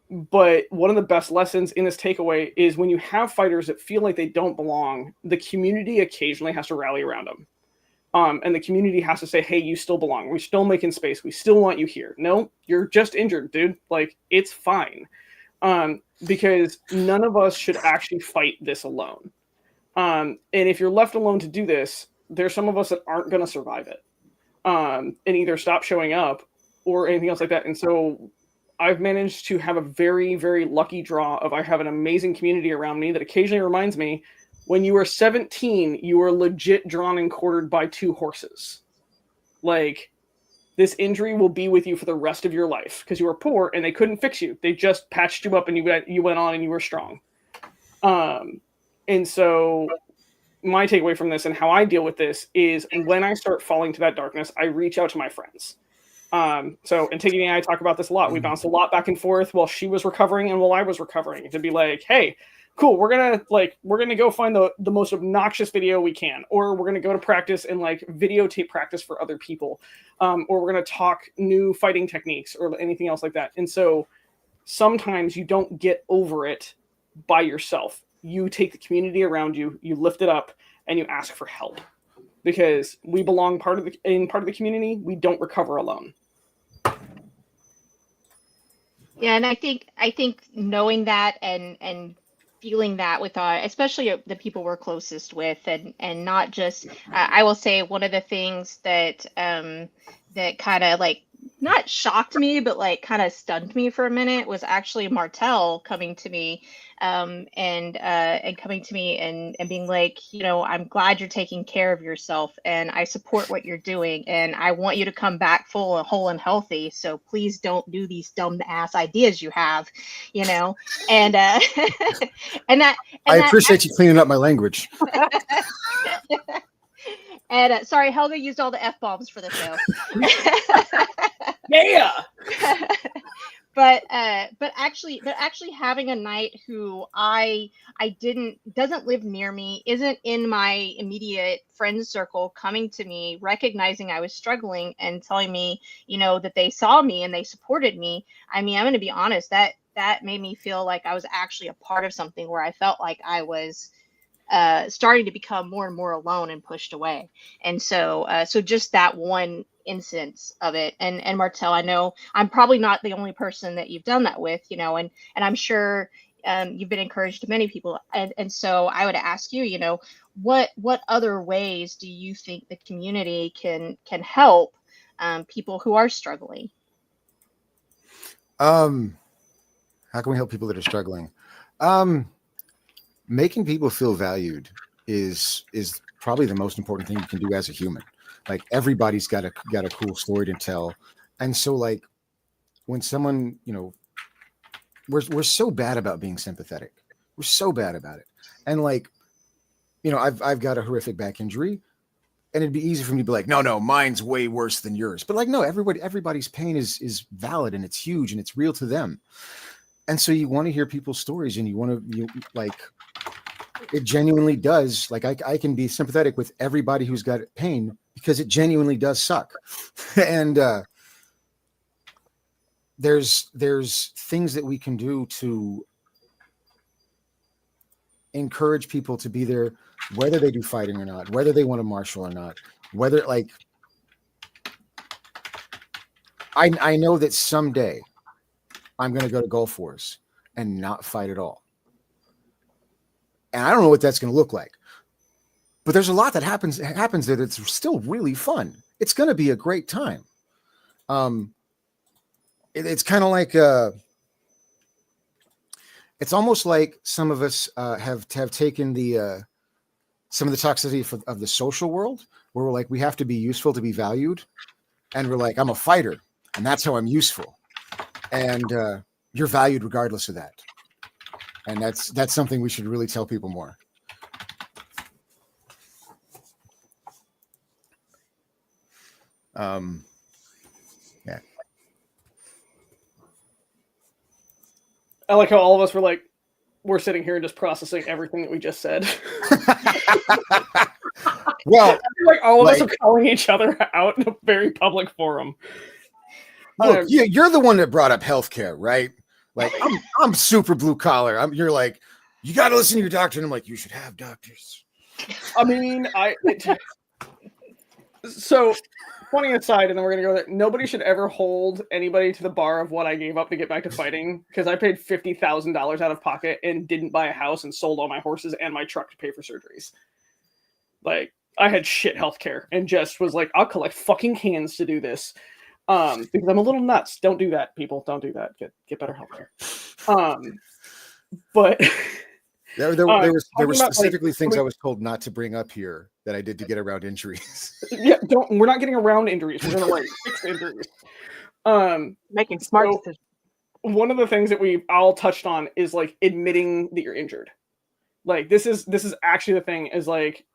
But one of the best lessons in this takeaway is when you have fighters that feel like they don't belong, the community occasionally has to rally around them. And the community has to say, hey, you still belong. We're still making space. We still want you here. No, you're just injured, dude. Like, it's fine. Because none of us should actually fight this alone. And if you're left alone to do this, there's some of us that aren't going to survive it. And either stop showing up or anything else like that. And so I've managed to have a very, very lucky draw of I have an amazing community around me that occasionally reminds me, when you were 17, you were legit drawn and quartered by 2 horses. Like, this injury will be with you for the rest of your life because you were poor and they couldn't fix you. They just patched you up and you went on and you were strong. And so my takeaway from this and how I deal with this is when I start falling to that darkness, I reach out to my friends. So Antigone and I talk about this a lot. We bounced a lot back and forth while she was recovering and while I was recovering, to be like, hey, cool, we're gonna go find the most obnoxious video we can, or we're gonna go to practice and like videotape practice for other people, or we're gonna talk new fighting techniques or anything else like that. And so sometimes you don't get over it by yourself. You take the community around you, you lift it up, and you ask for help, because we belong part of the community. We don't recover alone. Yeah, and I think knowing that and feeling that with especially the people we're closest with, and not just I will say one of the things that that kind of like not shocked me but like kind of stunned me for a minute was actually Martel coming to me and coming to me and being like, I'm glad you're taking care of yourself and I support what you're doing and I want you to come back full and whole and healthy, so please don't do these dumb ass ideas you have, and and that I appreciate you cleaning up my language. And sorry, Helga used all the F-bombs for the show. Yeah. But actually having a knight who doesn't live near me, isn't in my immediate friend circle, coming to me, recognizing I was struggling and telling me, that they saw me and they supported me. I mean, I'm going to be honest, that made me feel like I was actually a part of something where I felt like I was starting to become more and more alone and pushed away. And so just that one instance of it, and Martel, I know I'm probably not the only person that you've done that with, and I'm sure you've been encouraged to many people, and so I would ask you, what other ways do you think the community can help people who are struggling? How can we help people that are struggling? Making people feel valued is probably the most important thing you can do as a human. Like, everybody's got a cool story to tell. And so like when someone, we're so bad about being sympathetic. We're so bad about it. And like, I've got a horrific back injury, and it'd be easy for me to be like, no, mine's way worse than yours. But like, no, everybody's pain is valid and it's huge and it's real to them. And so you want to hear people's stories, and you want to it genuinely does. Like I can be sympathetic with everybody who's got pain because it genuinely does suck. And there's things that we can do to encourage people to be there, whether they do fighting or not, whether they want to martial or not, whether like, I know that someday I'm going to go to Gulf Wars and not fight at all. And I don't know what that's going to look like, but there's a lot that happens that it's still really fun. It's going to be a great time. It's kind of like, it's almost like some of us have taken the some of the toxicity of the social world, where we're like, we have to be useful to be valued, and we're like, I'm a fighter, and that's how I'm useful, and you're valued regardless of that, and that's something we should really tell people more. Yeah. I like how all of us were like, we're sitting here and just processing everything that we just said. Well, like all of us are calling each other out in a very public forum. Look, you're the one that brought up healthcare, right? Like I'm super blue collar. You're like, you got to listen to your doctor, and I'm like, you should have doctors. I mean, so funny aside, and then we're gonna go there. Nobody should ever hold anybody to the bar of what I gave up to get back to fighting, because I paid $50,000 out of pocket and didn't buy a house and sold all my horses and my truck to pay for surgeries. Like, I had shit healthcare and just was like, I'll collect fucking cans to do this. Because I'm a little nuts. Don't do that, people. Don't do that. Get better healthcare. But there were specifically things I was told not to bring up here that I did to get around injuries. Yeah, we're not getting around injuries. We're gonna like fix injuries. Making smart decisions. One of the things that we all touched on is like admitting that you're injured. Like this is actually the thing, is like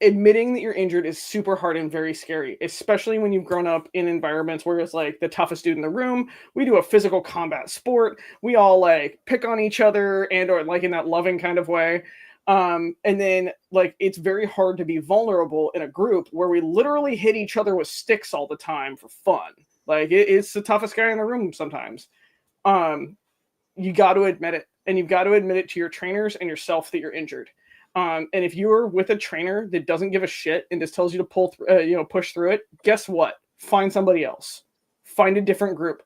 admitting that you're injured is super hard and very scary, especially when you've grown up in environments where it's like the toughest dude in the room. We do a physical combat sport. We all like pick on each other and or like in that loving kind of way. And then like it's very hard to be vulnerable in a group where we literally hit each other with sticks all the time for fun. Like it's the toughest guy in the room sometimes. You got to admit it, and you've got to admit it to your trainers and yourself that you're injured. And if you're with a trainer that doesn't give a shit and just tells you to pull through, push through it, guess what? Find somebody else. Find a different group.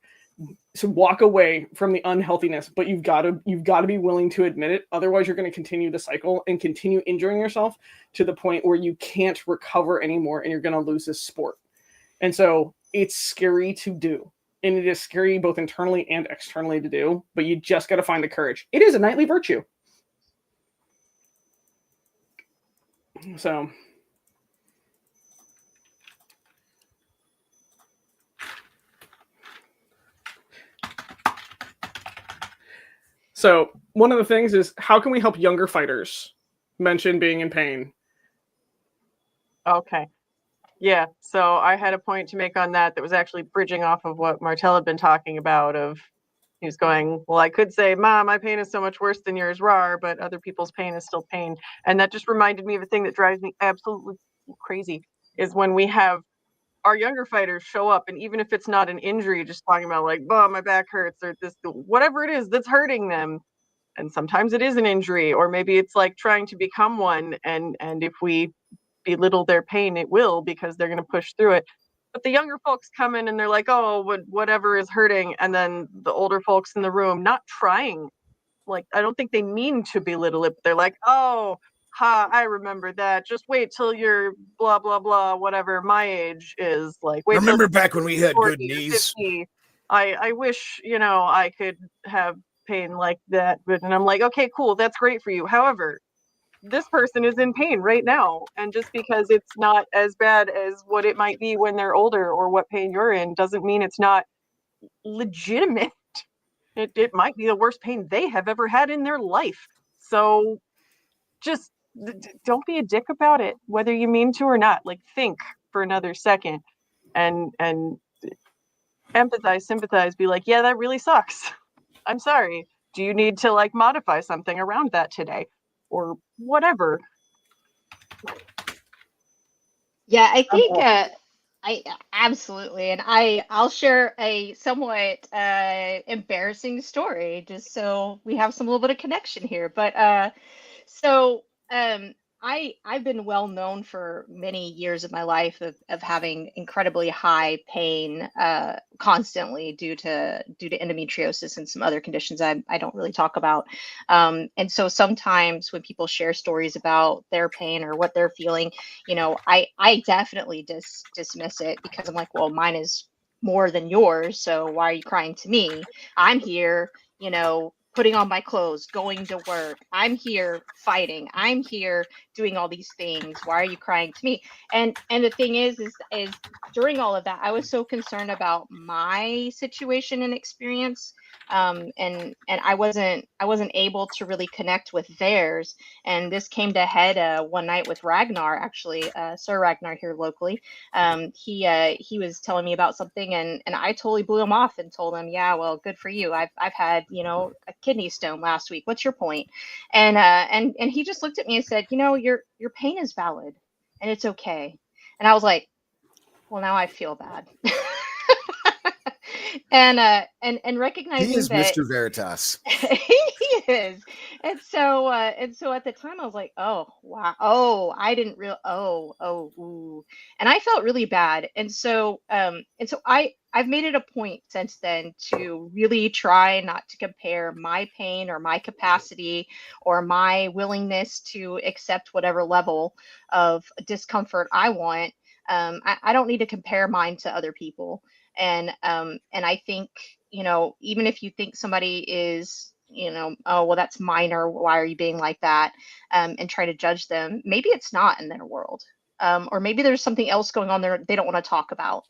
So walk away from the unhealthiness, but you've got to be willing to admit it. Otherwise, you're going to continue the cycle and continue injuring yourself to the point where you can't recover anymore, and you're going to lose this sport. And so it's scary to do, and it is scary both internally and externally to do. But you just got to find the courage. It is a knightly virtue. So one of the things is, how can we help younger fighters? Mention being in pain. Okay. Yeah. So I had a point to make on that was actually bridging off of what Martel had been talking about. He was going, well, I could say, Mom, my pain is so much worse than yours, rawr, but other people's pain is still pain. And that just reminded me of a thing that drives me absolutely crazy, is when we have our younger fighters show up, and even if it's not an injury, just talking about like, oh, my back hurts, or this, whatever it is that's hurting them. And sometimes it is an injury, or maybe it's like trying to become one. And if we belittle their pain, it will, because they're going to push through it. But the younger folks come in and they're like, oh, whatever is hurting. And then the older folks in the room, not trying, like, I don't think they mean to belittle it, but they're like, oh, I remember that. Just wait till you're blah, blah, blah, whatever my age is. Like, wait. Remember back when we had good knees? I wish, I could have pain like that. And I'm like, okay, cool. That's great for you. However, this person is in pain right now. And just because it's not as bad as what it might be when they're older, or what pain you're in, doesn't mean it's not legitimate. It might be the worst pain they have ever had in their life. So just don't be a dick about it, whether you mean to or not. Like, think for another second and empathize, sympathize, be like, yeah, that really sucks. I'm sorry. Do you need to like modify something around that today? or whatever. Yeah, I think I absolutely, and I'll share a somewhat embarrassing story just so we have some little bit of connection here. But so I've been well known for many years of my life of having incredibly high pain constantly due to endometriosis and some other conditions I don't really talk about. And so sometimes when people share stories about their pain or what they're feeling, I definitely dismiss it because I'm like, well, mine is more than yours, so why are you crying to me? I'm here, putting on my clothes, going to work. I'm here fighting. I'm here doing all these things. Why are you crying to me? And the thing is during all of that, I was so concerned about my situation and experience, and I wasn't able to really connect with theirs. And this came to head one night with Ragnar, actually, Sir Ragnar here locally. He was telling me about something, and I totally blew him off and told him, yeah, well, good for you. I've had a kidney stone last week. What's your point? And he just looked at me and said, your pain is valid and it's okay. And I was like, well, now I feel bad. And recognizing He is that Mr. Veritas. he is. And so at the time I was like, oh wow, oh, I didn't real oh ooh. And I felt really bad. And so I've made it a point since then to really try not to compare my pain or my capacity or my willingness to accept whatever level of discomfort I want. I don't need to compare mine to other people. And I think, even if you think somebody is, oh, well, that's minor, why are you being like that? And try to judge them, maybe it's not in their world. Or maybe there's something else going on there they don't want to talk about.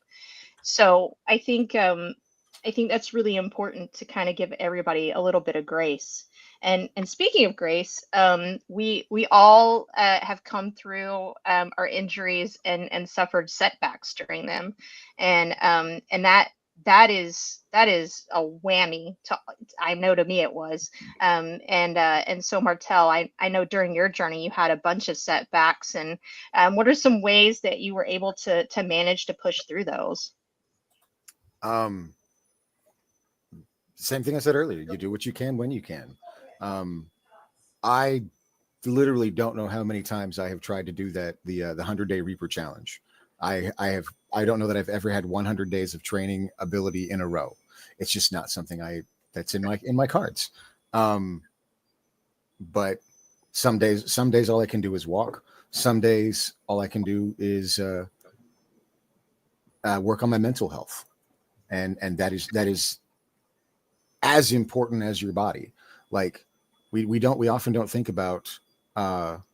So I think that's really important to kind of give everybody a little bit of grace. And speaking of grace, we all have come through our injuries and suffered setbacks during them, and that is a whammy. I know to me it was, and so Martel, I know during your journey you had a bunch of setbacks, and what are some ways that you were able to manage to push through those? Um, Same thing I said earlier. You do what you can when you can. I literally don't know how many times I have tried to do that. The 100-day Reaper challenge. I don't know that I've ever had 100 days of training ability in a row. It's just not something that's in my cards. But some days all I can do is walk. Some days all I can do is work on my mental health, and that is as important as your body. Like we often don't think about that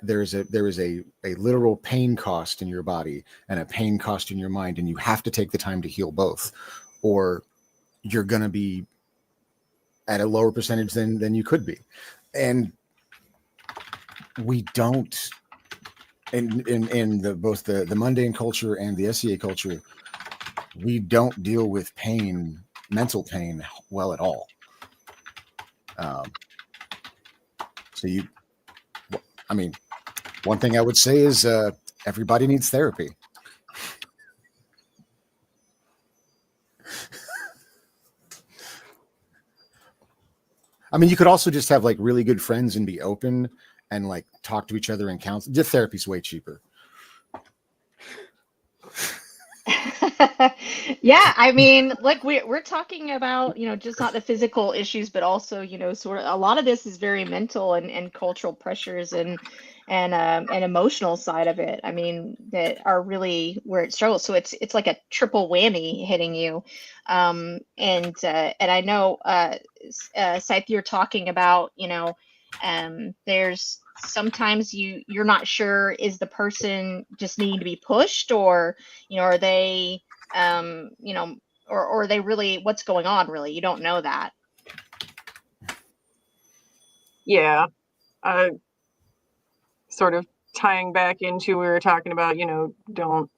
there is a literal pain cost in your body and a pain cost in your mind, and you have to take the time to heal both, or you're going to be at a lower percentage than you could be. And we don't, in both the mundane culture and the SEA culture, we don't deal with pain, mental pain, well at all. One thing I would say is everybody needs therapy. You could also just have like really good friends and be open and like talk to each other and counsel. Just therapy's way cheaper. Yeah, look, we're talking about, just not the physical issues, but also, sort of a lot of this is very mental and cultural pressures and emotional side of it. That are really where it struggles. So it's like a triple whammy hitting you. And I know, Scythe, you're talking about, there's sometimes you're not sure, is the person just needing to be pushed, or are they or are they really, what's going on, really? You don't know that. Yeah. Sort of tying back into, we were talking about, don't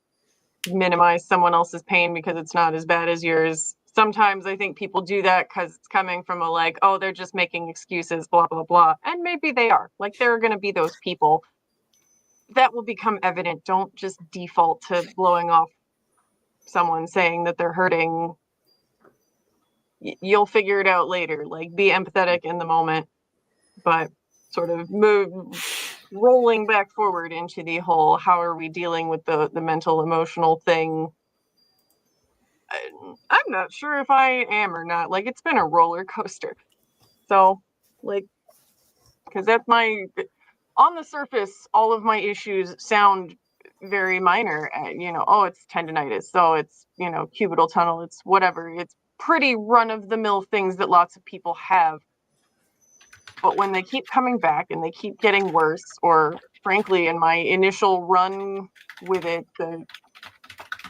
minimize someone else's pain because it's not as bad as yours. sometimes I think people do that because it's coming from a like, oh, they're just making excuses, blah, blah, blah. And maybe they are. Like, there are going to be those people that will become evident. Don't just default to blowing off someone saying that they're hurting. You'll figure it out later. Like, be empathetic in the moment, but sort of rolling back forward into the whole, how are we dealing with the mental, emotional thing? I'm not sure if I am or not. Like, it's been a roller coaster. So, like, because that's on the surface, all of my issues sound very minor. Oh, it's tendonitis. So it's, cubital tunnel. It's whatever. It's pretty run-of-the-mill things that lots of people have. But when they keep coming back and they keep getting worse, or frankly, in my initial run with it,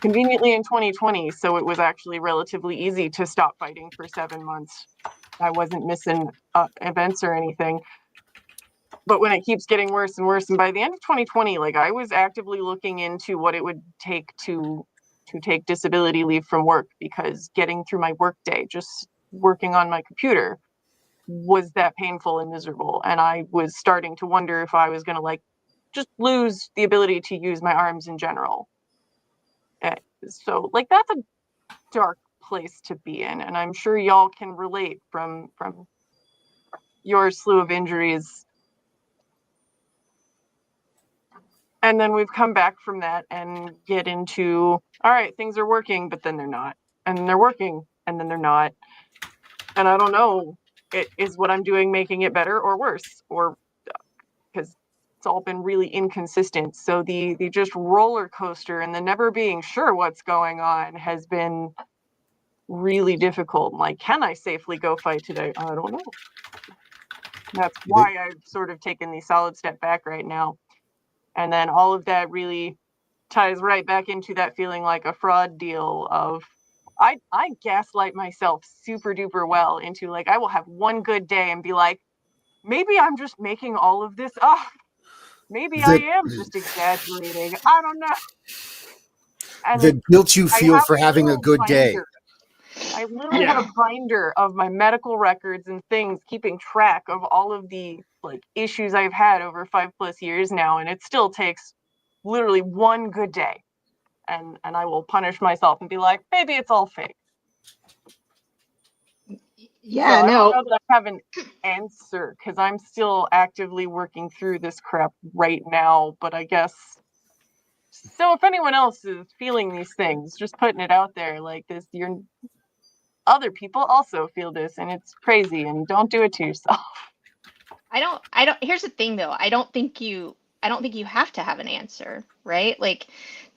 conveniently in 2020, so it was actually relatively easy to stop fighting for 7 months. I wasn't missing events or anything. But when it keeps getting worse and worse, and by the end of 2020, like, I was actively looking into what it would take to take disability leave from work, because getting through my work day, just working on my computer, was that painful and miserable. And I was starting to wonder if I was going to just lose the ability to use my arms in general. So that's a dark place to be in, and I'm sure y'all can relate from your slew of injuries. And then we've come back from that and get into, all right, things are working, but then they're not, and they're working, and then they're not, and I don't know, is what I'm doing making it better or worse, or because it's all been really inconsistent. So the just roller coaster and the never being sure what's going on has been really difficult. Like, can I safely go fight today? I don't know. That's why I've sort of taken the solid step back right now. And then all of that really ties right back into that feeling like a fraud deal of, I gaslight myself super duper well into, like, I will have one good day and be like, maybe I'm just making all of this up. Maybe I am just exaggerating. I don't know. And the guilt you I feel have for having a little good day. binder. I literally have a binder of my medical records and things, keeping track of all of the issues I've had over 5+ years now, and it still takes literally one good day, and I will punish myself and be like, maybe it's all fake. Yeah, so no. I don't know that I have an answer, because I'm still actively working through this crap right now. But I guess, so if anyone else is feeling these things, just putting it out there like this, other people also feel this, and it's crazy, and don't do it to yourself. I don't here's the thing though. I don't think you have to have an answer, right? Like,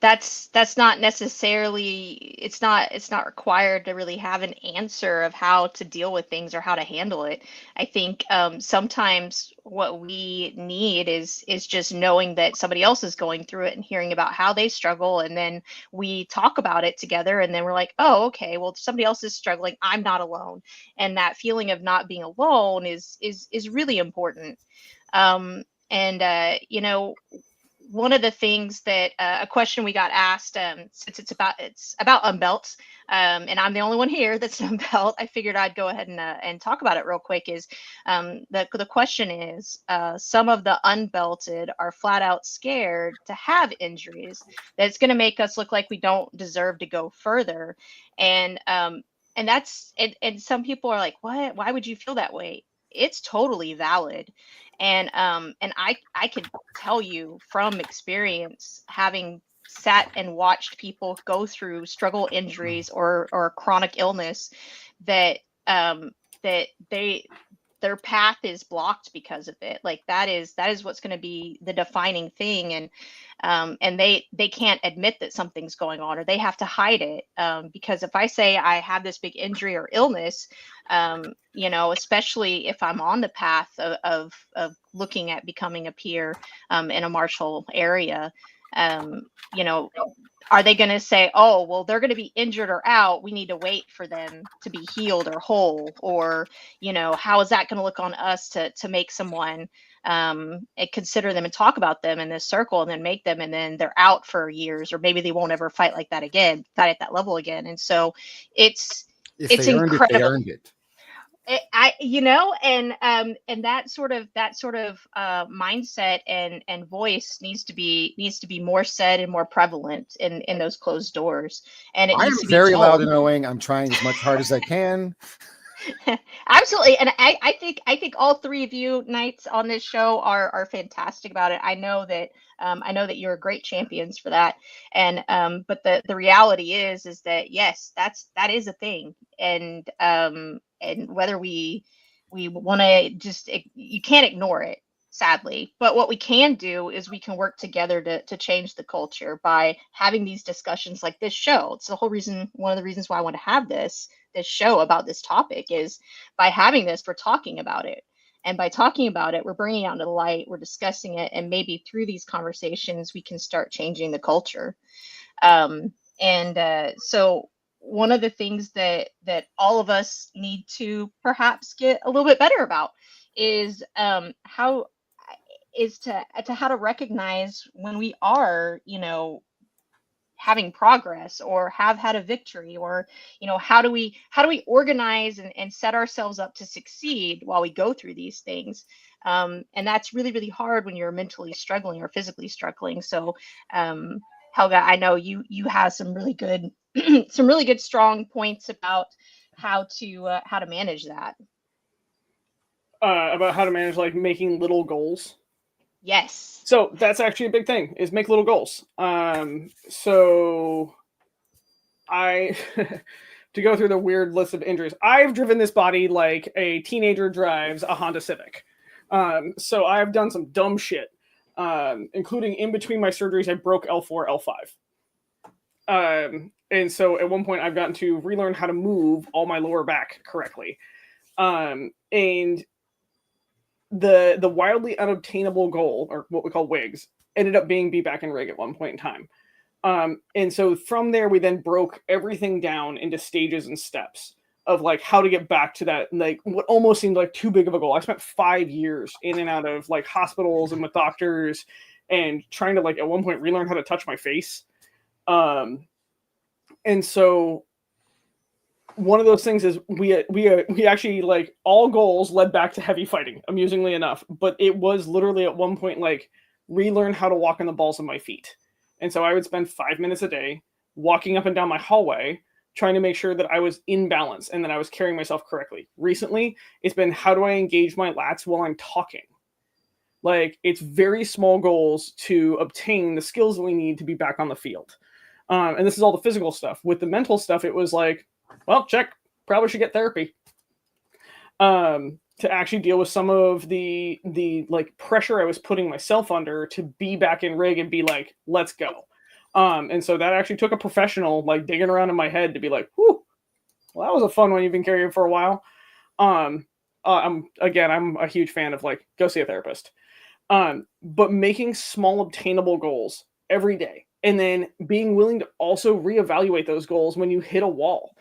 that's not necessarily, it's not required to really have an answer of how to deal with things or how to handle it. I think sometimes what we need is just knowing that somebody else is going through it and hearing about how they struggle, and then we talk about it together, and then we're like, oh, okay, well, somebody else is struggling, I'm not alone. And that feeling of not being alone is really important. One of the things that a question we got asked, since it's about unbelts, and I'm the only one here that's an unbelt, I figured I'd go ahead and talk about it real quick. Is the question is, some of the unbelted are flat out scared to have injuries that's going to make us look like we don't deserve to go further, and that's and some people are like, what? Why would you feel that way? It's totally valid. And I could tell you from experience, having sat and watched people go through struggle injuries or chronic illness, that their path is blocked because of it. Like, that is what's going to be the defining thing. And they can't admit that something's going on, or they have to hide it, because if I say I have this big injury or illness, especially if I'm on the path of looking at becoming a peer in a martial area, are they going to say, oh, well, they're going to be injured or out, we need to wait for them to be healed or whole? Or, how is that going to look on us to make someone consider them and talk about them in this circle, and then make them, and then they're out for years, or maybe they won't ever fight like that again, fight at that level again. And so it's If It's they earned it, they incredible. earned it. And that sort of mindset and voice needs to be more said and more prevalent in those closed doors, and it I am needs to be very loud told. and annoying. I'm trying as much hard as I can. Absolutely, and I think all three of you knights on this show are fantastic about it. I know that you're great champions for that, and but the reality is that yes, that is a thing, and whether we want to just you can't ignore it, sadly. But what we can do is we can work together to change the culture by having these discussions like this show. It's the whole reason, one of the reasons why I want to have this show about this topic is by having this, we're talking about it. And by talking about it, we're bringing it out into the light, we're discussing it, and maybe through these conversations, we can start changing the culture. So one of the things that all of us need to perhaps get a little bit better about is how to recognize when we are, having progress or have had a victory, or how do we organize and set ourselves up to succeed while we go through these things. And that's really, really hard when you're mentally struggling or physically struggling. So Helga, I know you have some really good some really good strong points about how to manage that. About how to manage like making little goals. Yes. So that's actually a big thing, is make little goals. So I to go through the weird list of injuries, I've driven this body like a teenager drives a Honda Civic. So I've done some dumb shit, including in between my surgeries, I broke L4, L5. And so at one point I've gotten to relearn how to move all my lower back correctly. And the wildly unobtainable goal, or what we call WIGs, ended up being be back in rig at one point in time. And so from there, we then broke everything down into stages and steps of like how to get back to that, like what almost seemed like too big of a goal. I spent 5 years in and out of like hospitals and with doctors and trying to like at one point relearn how to touch my face. And so one of those things is we actually, like, all goals led back to heavy fighting, amusingly enough, but it was literally at one point like relearn how to walk on the balls of my feet. And so I would spend 5 minutes a day walking up and down my hallway trying to make sure that I was in balance and that I was carrying myself correctly. Recently, it's been how do I engage my lats while I'm talking? Like, it's very small goals to obtain the skills that we need to be back on the field. And this is all the physical stuff. With the mental stuff, it was like, well, check, probably should get therapy. To actually deal with some of the like pressure I was putting myself under to be back in rig and be like, let's go. And so that actually took a professional like digging around in my head to be like, whew, well, that was a fun one you've been carrying for a while. I'm a huge fan of like, go see a therapist. But making small obtainable goals every day and then being willing to also reevaluate those goals when you hit a wall.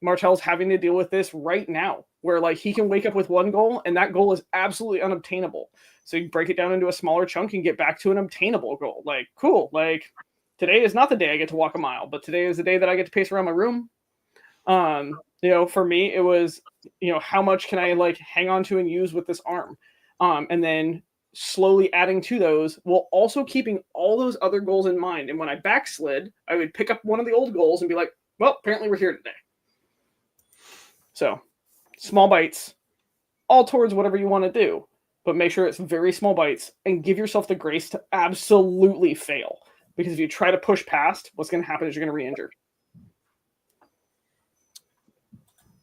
Martel's having to deal with this right now, where like he can wake up with one goal and that goal is absolutely unobtainable. So you break it down into a smaller chunk and get back to an obtainable goal. Like, cool. Like, today is not the day I get to walk a mile, but today is the day that I get to pace around my room. For me, it was, how much can I like hang on to and use with this arm? And then slowly adding to those while also keeping all those other goals in mind. And when I backslid, I would pick up one of the old goals and be like, well, apparently we're here today. So small bites, all towards whatever you want to do, but make sure it's very small bites and give yourself the grace to absolutely fail. Because if you try to push past, what's going to happen is you're going to re-injure.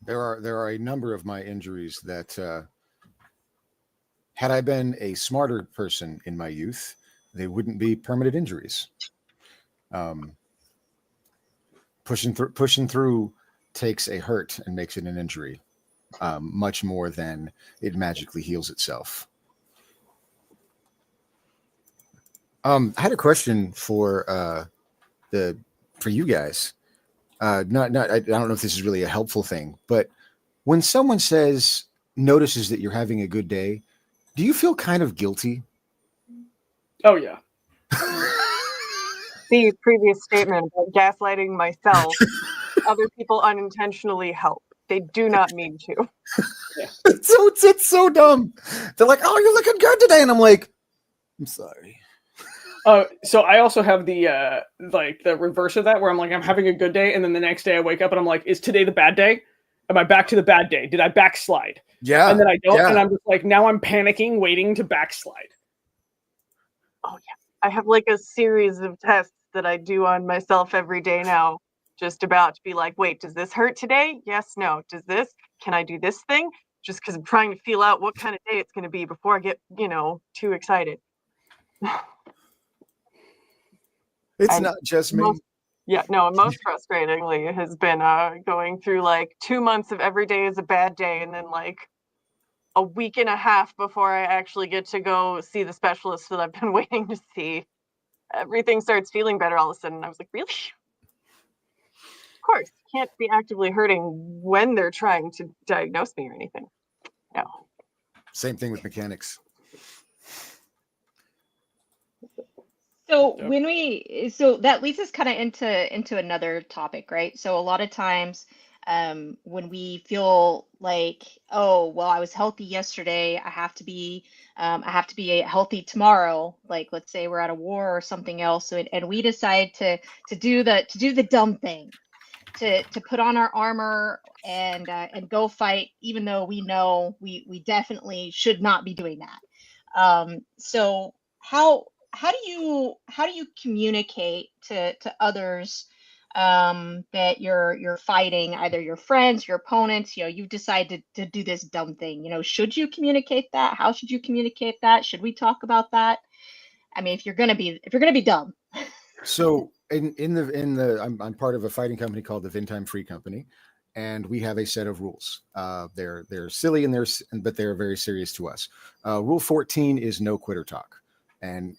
There are a number of my injuries that, had I been a smarter person in my youth, they wouldn't be permanent injuries. Pushing through takes a hurt and makes it an injury, much more than it magically heals itself. I had a question for you guys. I don't know if this is really a helpful thing, but when someone notices that you're having a good day, do you feel kind of guilty? Oh yeah. The previous statement about gaslighting myself. other people unintentionally help. They do not mean to. It's so dumb. They're like, "Oh, you're looking good today," and I'm like, "I'm sorry." So I also have the like the reverse of that, where I'm like, I'm having a good day, and then the next day I wake up and I'm like, is today the bad day? Am I back to the bad day? Did I backslide? Yeah. And then I don't, yeah. and I'm just like, now I'm panicking, waiting to backslide. Oh yeah, I have like a series of tests that I do on myself every day now, just about to be like, wait, does this hurt today? Yes, no. Does this? Can I do this thing? Just because I'm trying to feel out what kind of day it's going to be before I get, too excited. It's And not just me. Most frustratingly has been going through like 2 months of every day is a bad day, and then like a week and a half before I actually get to go see the specialist that I've been waiting to see, everything starts feeling better all of a sudden. I was like, really? Of course, can't be actively hurting when they're trying to diagnose me or anything. No. Same thing with mechanics. So Yep. so that leads us kind of into another topic, right? So a lot of times, when we feel like, oh, well, I was healthy yesterday, I have to be healthy tomorrow. Like, let's say we're at a war or something else, and we decide to do the dumb thing, to put on our armor and go fight, even though we know we definitely should not be doing that. So how do you communicate to others, that you're fighting, either your friends, your opponents? You decide to do this dumb thing. Should you communicate that? How should you communicate that? Should we talk about that? I mean, if you're gonna be dumb. So I'm part of a fighting company called the Vintime Free Company, and we have a set of rules. They're silly but they're very serious to us. Rule 14 is no quitter talk, and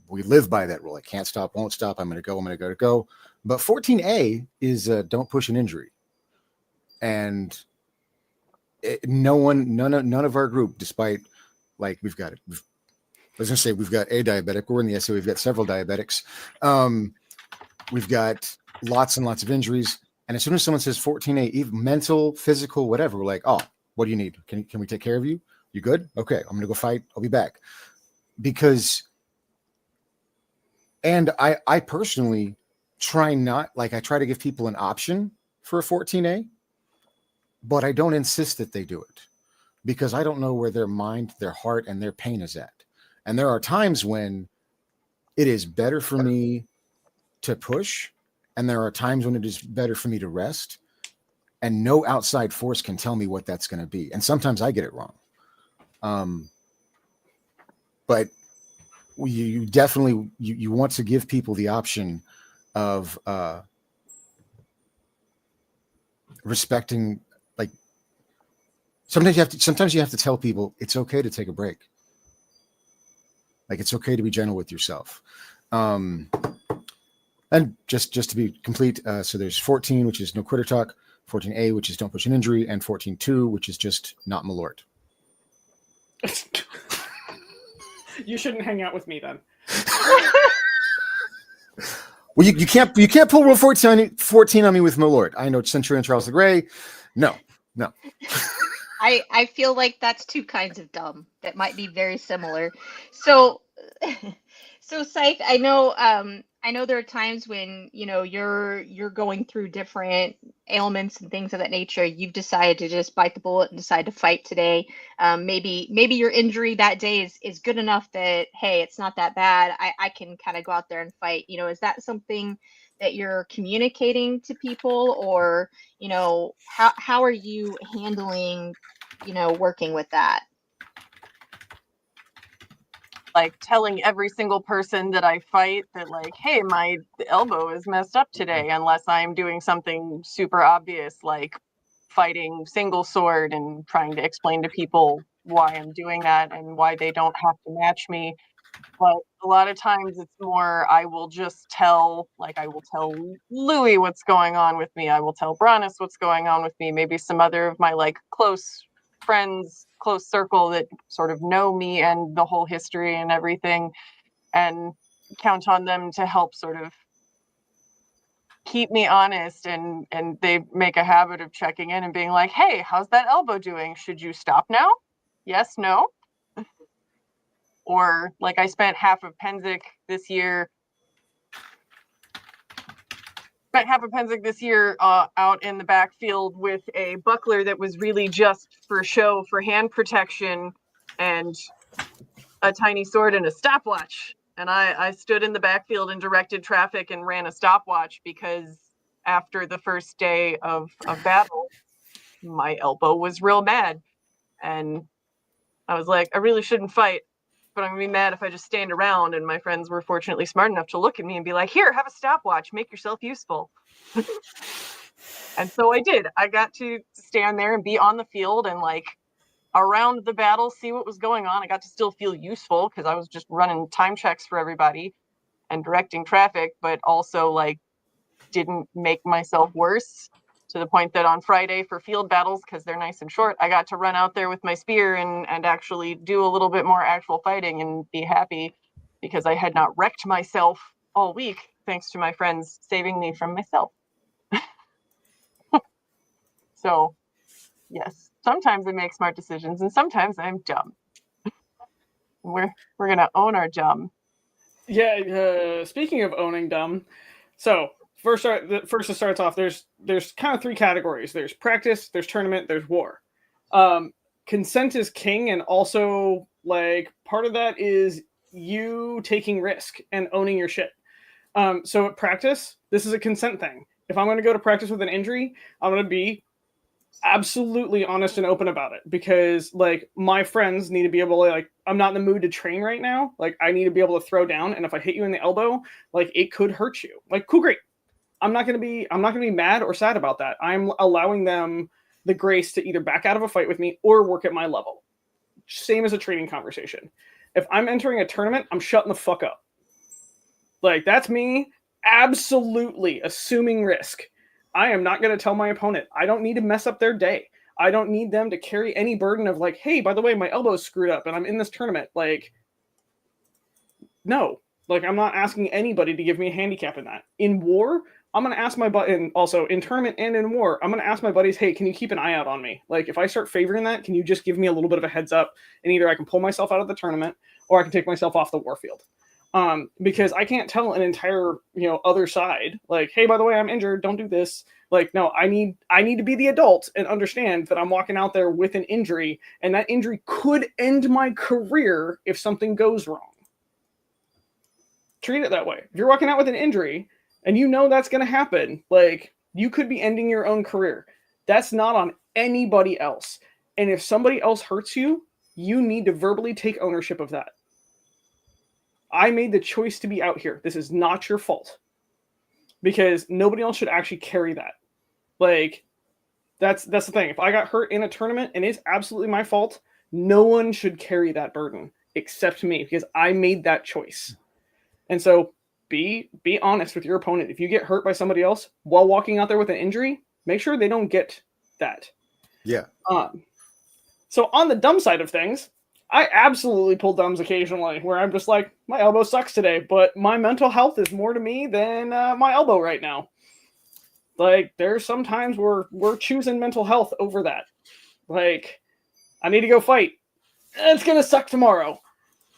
we live by that rule. I can't stop, won't stop. I'm going to go. I'm going to go. But 14A is don't push an injury, and none of our group, despite like we've got it. I was going to say we've got a diabetic. We're in the SO. We've got several diabetics. We've got lots and lots of injuries. And as soon as someone says 14A, even mental, physical, whatever, we're like, oh, what do you need? Can we take care of you? You good? Okay, I'm going to go fight. I'll be back. And I personally try to give people an option for a 14A, but I don't insist that they do it because I don't know where their mind, their heart, and their pain is at. And there are times when it is better for me to push, and there are times when it is better for me to rest, and no outside force can tell me what that's going to be. And sometimes I get it wrong. But you definitely you want to give people the option of respecting. Like sometimes you have to tell people it's okay to take a break. Like it's okay to be gentle with yourself. And just to be complete, so there's 14, which is no quitter talk, 14A, which is don't push an injury, and 14.2, which is just not malort. You shouldn't hang out with me then. Well, you can't pull rule 14 on me with malort. I know Centurion Charles the Grey. No. I feel like that's two kinds of dumb that might be very similar. So, Scythe, I know there are times when you're going through different ailments and things of that nature. You've decided to just bite the bullet and decide to fight today. Maybe your injury that day is good enough that, hey, it's not that bad. I can kind of go out there and fight. Is that something that you're communicating to people, or how are you handling working with that? Like telling every single person that I fight that like, hey, my elbow is messed up today, unless I'm doing something super obvious like fighting single sword and trying to explain to people why I'm doing that and why they don't have to match me. But a lot of times it's more, I will tell Louis what's going on with me. I will tell Brannos what's going on with me. Maybe some other of my like close friends, close circle that sort of know me and the whole history and everything, and count on them to help sort of keep me honest, and they make a habit of checking in and being like, hey, how's that elbow doing? Should you stop now? Yes, no. Or like I spent half of Penzic this year out in the backfield with a buckler that was really just for show, for hand protection, and a tiny sword and a stopwatch. And I stood in the backfield and directed traffic and ran a stopwatch because after the first day of battle, my elbow was real mad. And I was like, I really shouldn't fight, but I'm gonna be mad if I just stand around. And my friends were fortunately smart enough to look at me and be like, here, have a stopwatch, make yourself useful. And so I did. I got to stand there and be on the field and like around the battle, see what was going on. I got to still feel useful because I was just running time checks for everybody and directing traffic, but also like didn't make myself worse, to the point that on Friday for field battles, because they're nice and short, I got to run out there with my spear and actually do a little bit more actual fighting and be happy because I had not wrecked myself all week thanks to my friends saving me from myself. So yes, sometimes I make smart decisions and sometimes I'm dumb. We're gonna own our dumb. Yeah. Speaking of owning dumb, so first it starts off. There's kind of three categories. There's practice, there's tournament, there's war. Consent is king, and also like part of that is you taking risk and owning your shit. So at practice, this is a consent thing. If I'm going to go to practice with an injury, I'm going to be absolutely honest and open about it, because like my friends need to be able to, like, I'm not in the mood to train right now. Like I need to be able to throw down, and if I hit you in the elbow, like it could hurt you. Like cool, great. I'm not going to be mad or sad about that. I'm allowing them the grace to either back out of a fight with me or work at my level. Same as a training conversation. If I'm entering a tournament, I'm shutting the fuck up. Like that's me absolutely assuming risk. I am not going to tell my opponent. I don't need to mess up their day. I don't need them to carry any burden of like, hey, by the way, my elbow's screwed up and I'm in this tournament. Like, no. Like, I'm not asking anybody to give me a handicap in that. In war, I'm going to ask my buddy, also in tournament and in war, I'm going to ask my buddies, hey, can you keep an eye out on me? Like, if I start favoring that, can you just give me a little bit of a heads up? And either I can pull myself out of the tournament or I can take myself off the warfield. Because I can't tell an entire, other side, like, hey, by the way, I'm injured, don't do this. Like, no, I need to be the adult and understand that I'm walking out there with an injury, and that injury could end my career if something goes wrong. Treat it that way. If you're walking out with an injury and you know that's going to happen, like, you could be ending your own career. That's not on anybody else. And if somebody else hurts you, you need to verbally take ownership of that. I made the choice to be out here. This is not your fault. Because nobody else should actually carry that. Like, that's the thing. If I got hurt in a tournament and it's absolutely my fault, no one should carry that burden except me, because I made that choice. And so be honest with your opponent. If you get hurt by somebody else while walking out there with an injury, make sure they don't get that. Yeah. So on the dumb side of things, I absolutely pull dumbs occasionally where I'm just like, my elbow sucks today, but my mental health is more to me than my elbow right now. Like, there's some times where we're choosing mental health over that. Like, I need to go fight. It's going to suck tomorrow.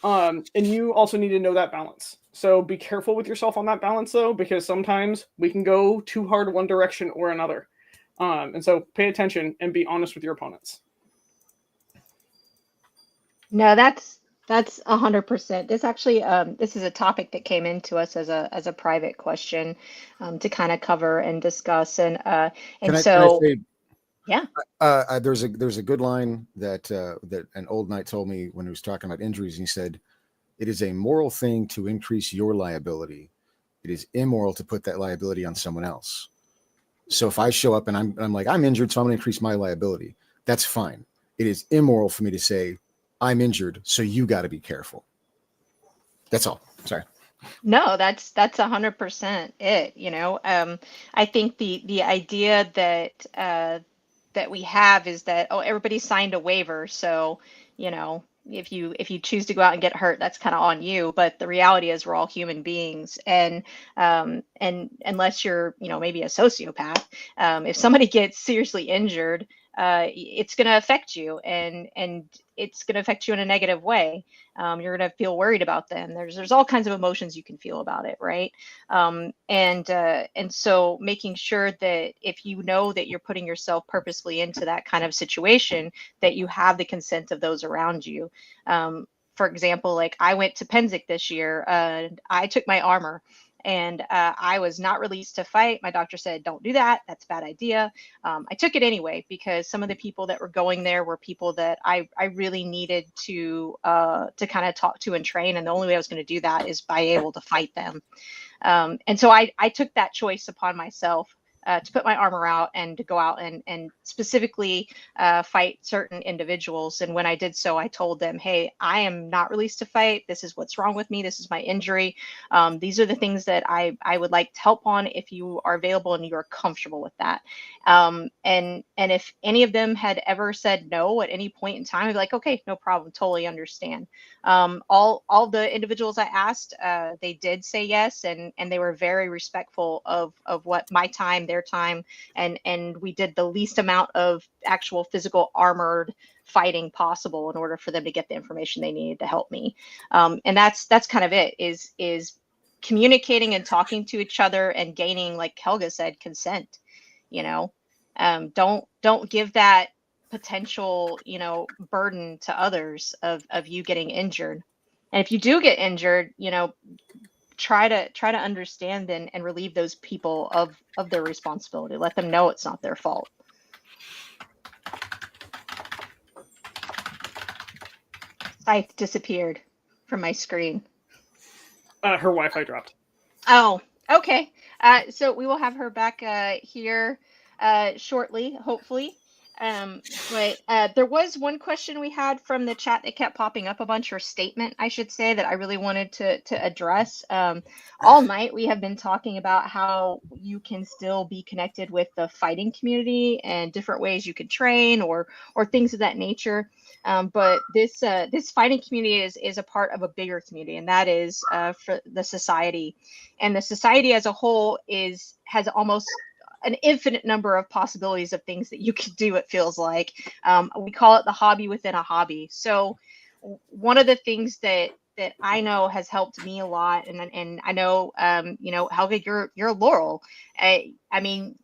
And you also need to know that balance. So be careful with yourself on that balance, though, because sometimes we can go too hard one direction or another. And so pay attention and be honest with your opponents. No, that's 100%. This actually, this is a topic that came into us as a private question, to kind of cover and discuss, and Can I so say, yeah. there's a good line that an old knight told me when he was talking about injuries. And he said, "It is a moral thing to increase your liability. It is immoral to put that liability on someone else." So if I show up and I'm like, I'm injured, so I'm going to increase my liability, that's fine. It is immoral for me to say, I'm injured, so you got to be careful. That's all. Sorry. No, that's 100% it. I think the idea that that we have is that, oh, everybody signed a waiver, so if you choose to go out and get hurt, that's kind of on you. But the reality is we're all human beings, and unless you're, maybe a sociopath, if somebody gets seriously injured, it's going to affect you, and it's going to affect you in a negative way. You're going to feel worried about them. There's all kinds of emotions you can feel about it, right? And so making sure that if you know that you're putting yourself purposely into that kind of situation, that you have the consent of those around you. For example, like I went to Penzic this year. I took my armor, and I was not released to fight. My doctor said, don't do that. That's a bad idea. I took it anyway because some of the people that were going there were people that I really needed to kind of talk to and train. And the only way I was going to do that is by able to fight them. And so I took that choice upon myself to put my armor out and to go out and specifically fight certain individuals. And when I did so, I told them, hey, I am not released to fight. This is what's wrong with me. This is my injury. These are the things that I would like help on if you are available and you're comfortable with that. And if any of them had ever said no at any point in time, I'd be like, okay, no problem. Totally understand. All the individuals I asked, they did say yes, and they were very respectful of what my time, their time, and we did the least amount of actual physical armored fighting possible in order for them to get the information they needed to help me. And that's kind of it, is communicating and talking to each other and gaining, like Helga said, consent. Don't give that potential burden to others of you getting injured. And if you do get injured, try to understand and relieve those people of their responsibility. Let them know it's not their fault. Scythe disappeared from my screen. Her Wi-Fi dropped. Oh, okay. So we will have her back here shortly, hopefully. But there was one question we had from the chat that kept popping up a bunch, or statement, I should say, that I really wanted to address. All night we have been talking about how you can still be connected with the fighting community and different ways you could train or things of that nature. But this fighting community is a part of a bigger community, and that is for the society. And the society as a whole has almost an infinite number of possibilities of things that you can do, it feels like. We call it the hobby within a hobby. So one of the things that I know has helped me a lot, and I know, Helga, you're Laurel. I mean,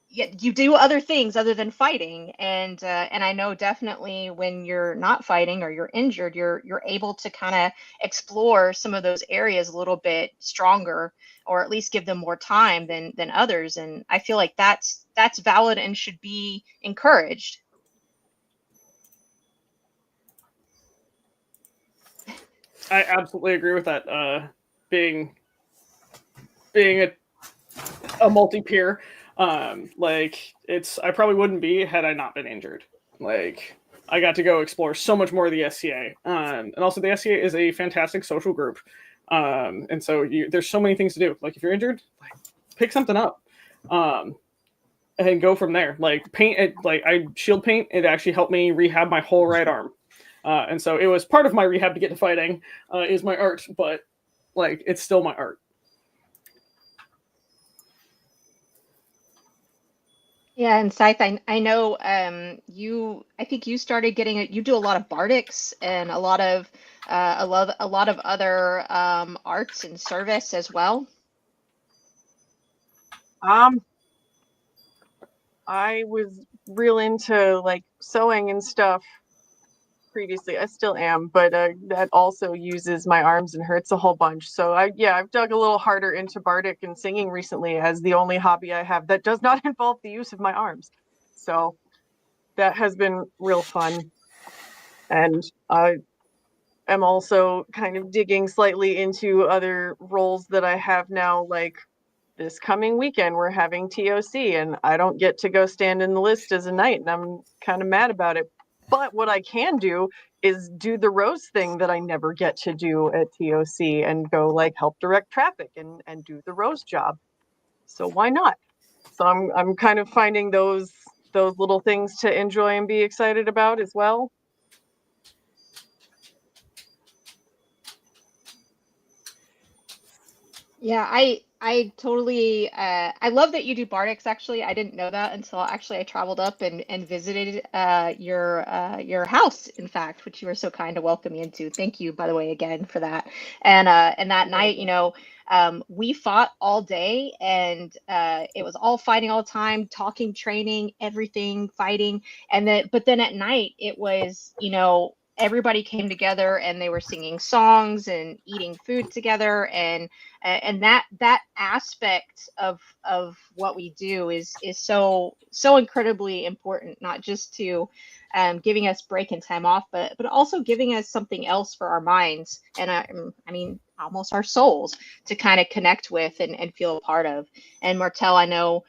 you do other things other than fighting, and I know definitely when you're not fighting or you're injured, you're able to kind of explore some of those areas a little bit stronger, or at least give them more time than others. And I feel like that's valid and should be encouraged. I absolutely agree with that. Being a multi-peer, I probably wouldn't be had I not been injured. Like, I got to go explore so much more of the SCA, and also the SCA is a fantastic social group. And so there's so many things to do. Like, if you're injured, pick something up, and go from there. Like, paint it. Like, I shield paint. It actually helped me rehab my whole right arm. And so it was part of my rehab to get to fighting, is my art, but it's still my art. Yeah, and Scythe, I know I think you started getting it. You do a lot of bardics and a lot of other arts and service as well. I was real into sewing and stuff previously. I still am, but that also uses my arms and hurts a whole bunch. So I've dug a little harder into bardic and singing recently, as the only hobby I have that does not involve the use of my arms. So that has been real fun. And I am also kind of digging slightly into other roles that I have now, like this coming weekend we're having TOC, and I don't get to go stand in the list as a knight, and I'm kind of mad about it. But what I can do is do the Rose thing that I never get to do at TOC, and go help direct traffic and do the Rose job. So why not? So I'm kind of finding those little things to enjoy and be excited about as well. Yeah, I totally I love that you do Bardics actually. I didn't know that until actually I traveled up and visited your house, in fact, which you were so kind to welcome me into. Thank you, by the way, again for that. And that night, we fought all day, and it was all fighting all the time, talking, training, everything, fighting. But then at night it was, everybody came together and they were singing songs and eating food together, and that aspect of what we do is so incredibly important, not just to giving us break and time off, but also giving us something else for our minds, and I mean almost our souls, to kind of connect with and feel a part of. And Martel, I know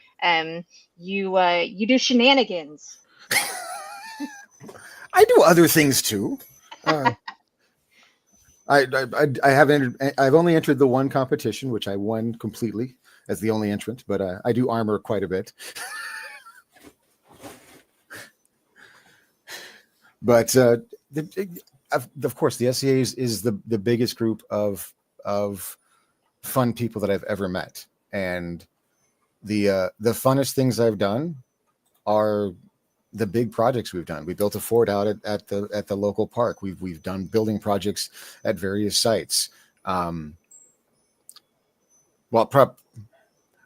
you do shenanigans. I do other things too. I have entered. I've only entered the one competition, which I won completely as the only entrant. But I do armor quite a bit. But of course, the SCA is the biggest group of fun people that I've ever met, and the funnest things I've done are the big projects we've done. We built a fort out at the local park. We've done building projects at various sites.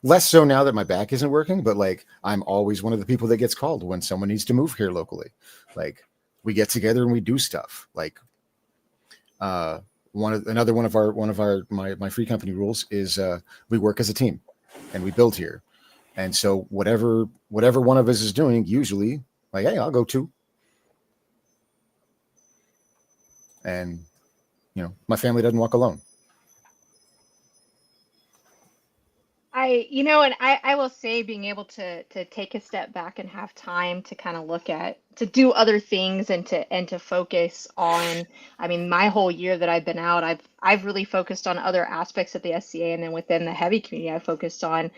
Less so now that my back isn't working, but like I'm always one of the people that gets called when someone needs to move here locally. Like we get together and we do stuff. Like my free company rules is we work as a team and we build here. And so whatever one of us is doing, usually like, hey, I'll go too. And my family doesn't walk alone. I will say, being able to take a step back and have time to kind of to do other things and to focus on, I mean, my whole year that I've been out, I've really focused on other aspects of the SCA, and then within the heavy community, I focused on,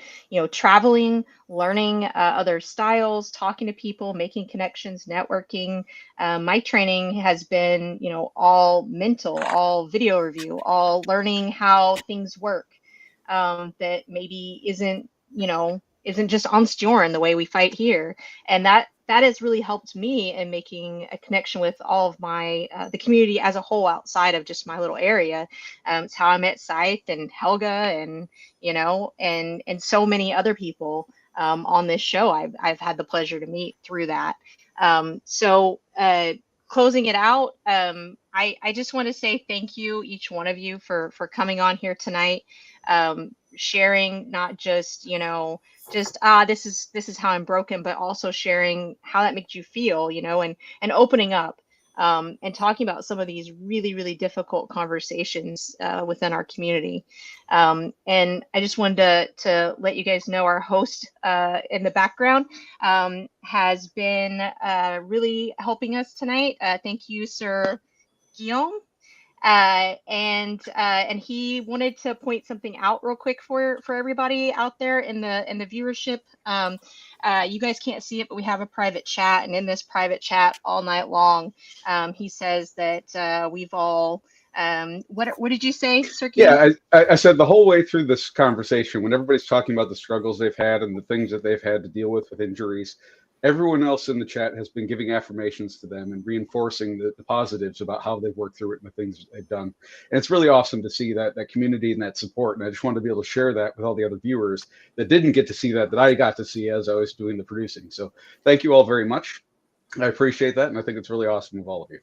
traveling, learning other styles, talking to people, making connections, networking. My training has been, all mental, all video review, all learning how things work. That maybe isn't just on Stjorn the way we fight here, and that has really helped me in making a connection with all of my the community as a whole outside of just my little area. It's how I met Scythe and Helga and and so many other people on this show I've had the pleasure to meet through that. So closing it out, I just want to say thank you, each one of you, for coming on here tonight, sharing not just this is how I'm broken, but also sharing how that makes you feel, and opening up, and talking about some of these really, really difficult conversations within our community. And I just wanted to let you guys know our host in the background has been really helping us tonight. Thank you, Sir Guillaume. And he wanted to point something out real quick for everybody out there in the viewership. You guys can't see it, but we have a private chat, and in this private chat all night long, he says that we've all what did you say, Sir Guillaume? Yeah, I said the whole way through this conversation, when everybody's talking about the struggles they've had and the things that they've had to deal with injuries, everyone else in the chat has been giving affirmations to them and reinforcing the positives about how they've worked through it and the things they've done. And it's really awesome to see that community and that support. And I just wanted to be able to share that with all the other viewers that didn't get to see that I got to see as I was doing the producing. So thank you all very much. I appreciate that. And I think it's really awesome of all of you.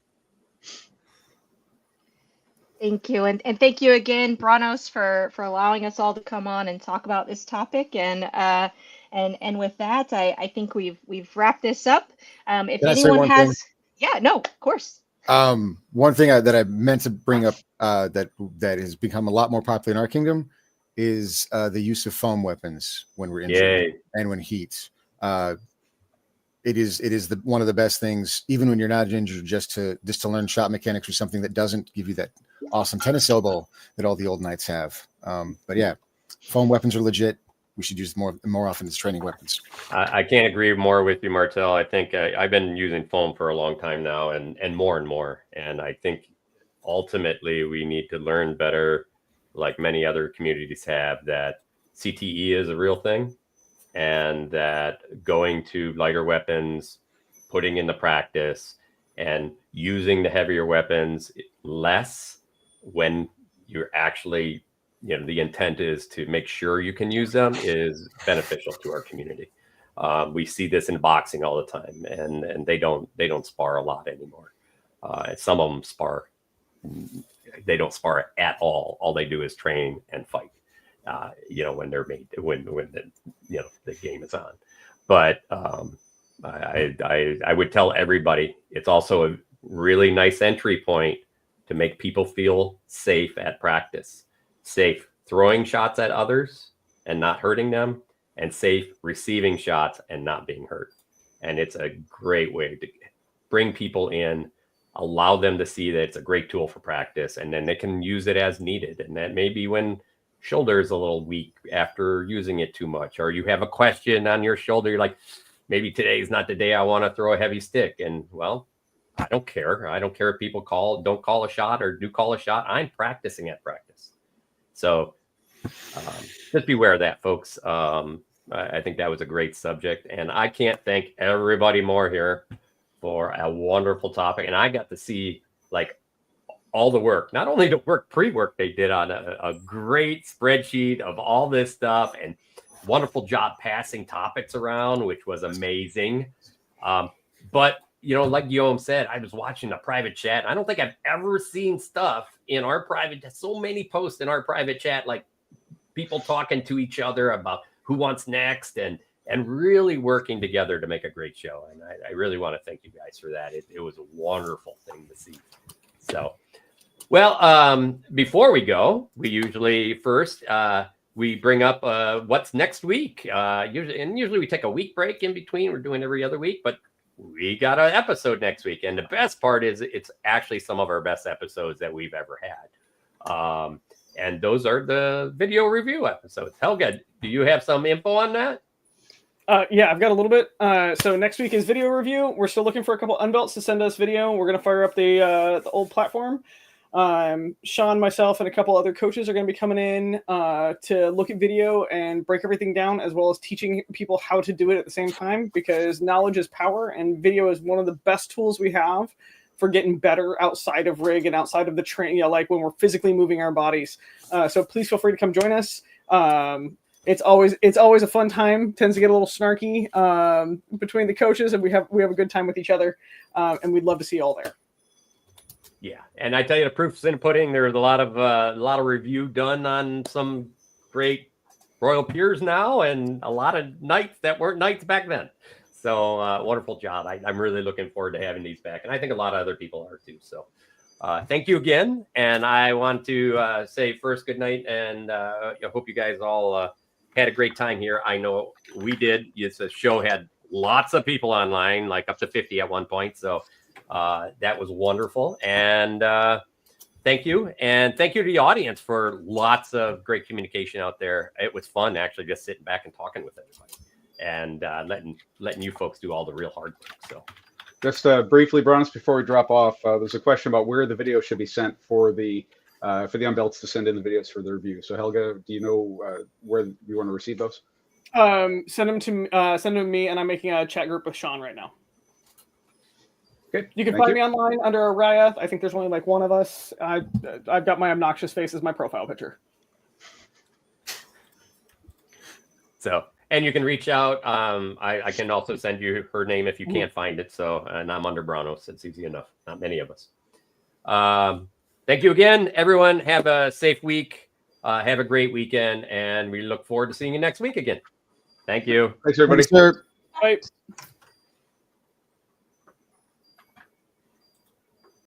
Thank you. And thank you again, Brannos, for allowing us all to come on and talk about this topic. And with that, I think we've wrapped this up. If anyone has, yeah, no, of course. One thing that I meant to bring up that has become a lot more popular in our kingdom is the use of foam weapons when we're injured and when heat. It is one of the best things, even when you're not injured, just to learn shot mechanics or something that doesn't give you that awesome tennis elbow that all the old knights have. But yeah, foam weapons are legit. We should use more often as training weapons. I can't agree more with you, Martel. I think I've been using foam for a long time now, and more and more. And I think ultimately we need to learn better like many other communities have, that CTE is a real thing, and that going to lighter weapons, putting into practice, and using the heavier weapons less when you're actually, the intent is to make sure you can use them, is beneficial to our community. We see this in boxing all the time, and they don't spar a lot anymore. Some of them spar. They don't spar at all. All they do is train and fight. When they're made, when the game is on. But I would tell everybody, it's also a really nice entry point to make people feel safe at practice, safe throwing shots at others and not hurting them, and safe receiving shots and not being hurt. And it's a great way to bring people in, allow them to see that it's a great tool for practice, and then they can use it as needed. And that may be when shoulder is a little weak after using it too much, or you have a question on your shoulder. You're like, maybe today is not the day I want to throw a heavy stick. And well, I don't care. I don't care if people don't call a shot or do call a shot. I'm practicing at practice. So just beware of that, folks. I think that was a great subject, and I can't thank everybody more here for a wonderful topic. And I got to see all the work, not only the pre-work they did on a great spreadsheet of all this stuff, and wonderful job passing topics around, which was amazing. But, like Guillaume said, I was watching a private chat. I don't think I've ever seen stuff in our private, so many posts in our private chat, like people talking to each other about who wants next, and really working together to make a great show. And I really want to thank you guys for that. It was a wonderful thing to see. So, well, before we go, we usually first we bring up what's next week. Usually we take a week break in between. We're doing every other week, but we got an episode next week. And the best part is it's actually some of our best episodes that we've ever had. And those are the video review episodes. Helga, do you have some info on that? Yeah, I've got a little bit. So next week is video review. We're still looking for a couple unbelts to send us video. We're going to fire up the old platform. Sean, myself, and a couple other coaches are going to be coming in to look at video and break everything down, as well as teaching people how to do it at the same time, because knowledge is power, and video is one of the best tools we have for getting better outside of rig and outside of the training, like when we're physically moving our bodies. So please feel free to come join us. It's always a fun time. Tends to get a little snarky between the coaches, and we have a good time with each other, and we'd love to see you all there. Yeah, and I tell you, the proof's in the pudding. There's a lot of review done on some great Royal Peers now, and a lot of knights that weren't knights back then. So wonderful job. I'm really looking forward to having these back, and I think a lot of other people are too. So thank you again, and I want to say first good night, and I hope you guys all had a great time here. I know we did. The show had lots of people online, like up to 50 at one point. So that was wonderful. And thank you. And thank you to the audience for lots of great communication out there. It was fun actually just sitting back and talking with everybody, and letting you folks do all the real hard work. So just briefly, Brannos, before we drop off, there's a question about where the video should be sent for the unbelts to send in the videos for the review. So Helga, do you know where you want to receive those? Send them to me, and I'm making a chat group with Sean right now. Okay. You can find me online under Araya. I think there's only like one of us. I've got my obnoxious face as my profile picture. So, and you can reach out. I can also send you her name if you can't find it. So, and I'm under Brannos. It's easy enough. Not many of us. Thank you again, everyone. Have a safe week. Have a great weekend, and we look forward to seeing you next week again. Thank you. Thanks, everybody. Thanks, sir. Bye.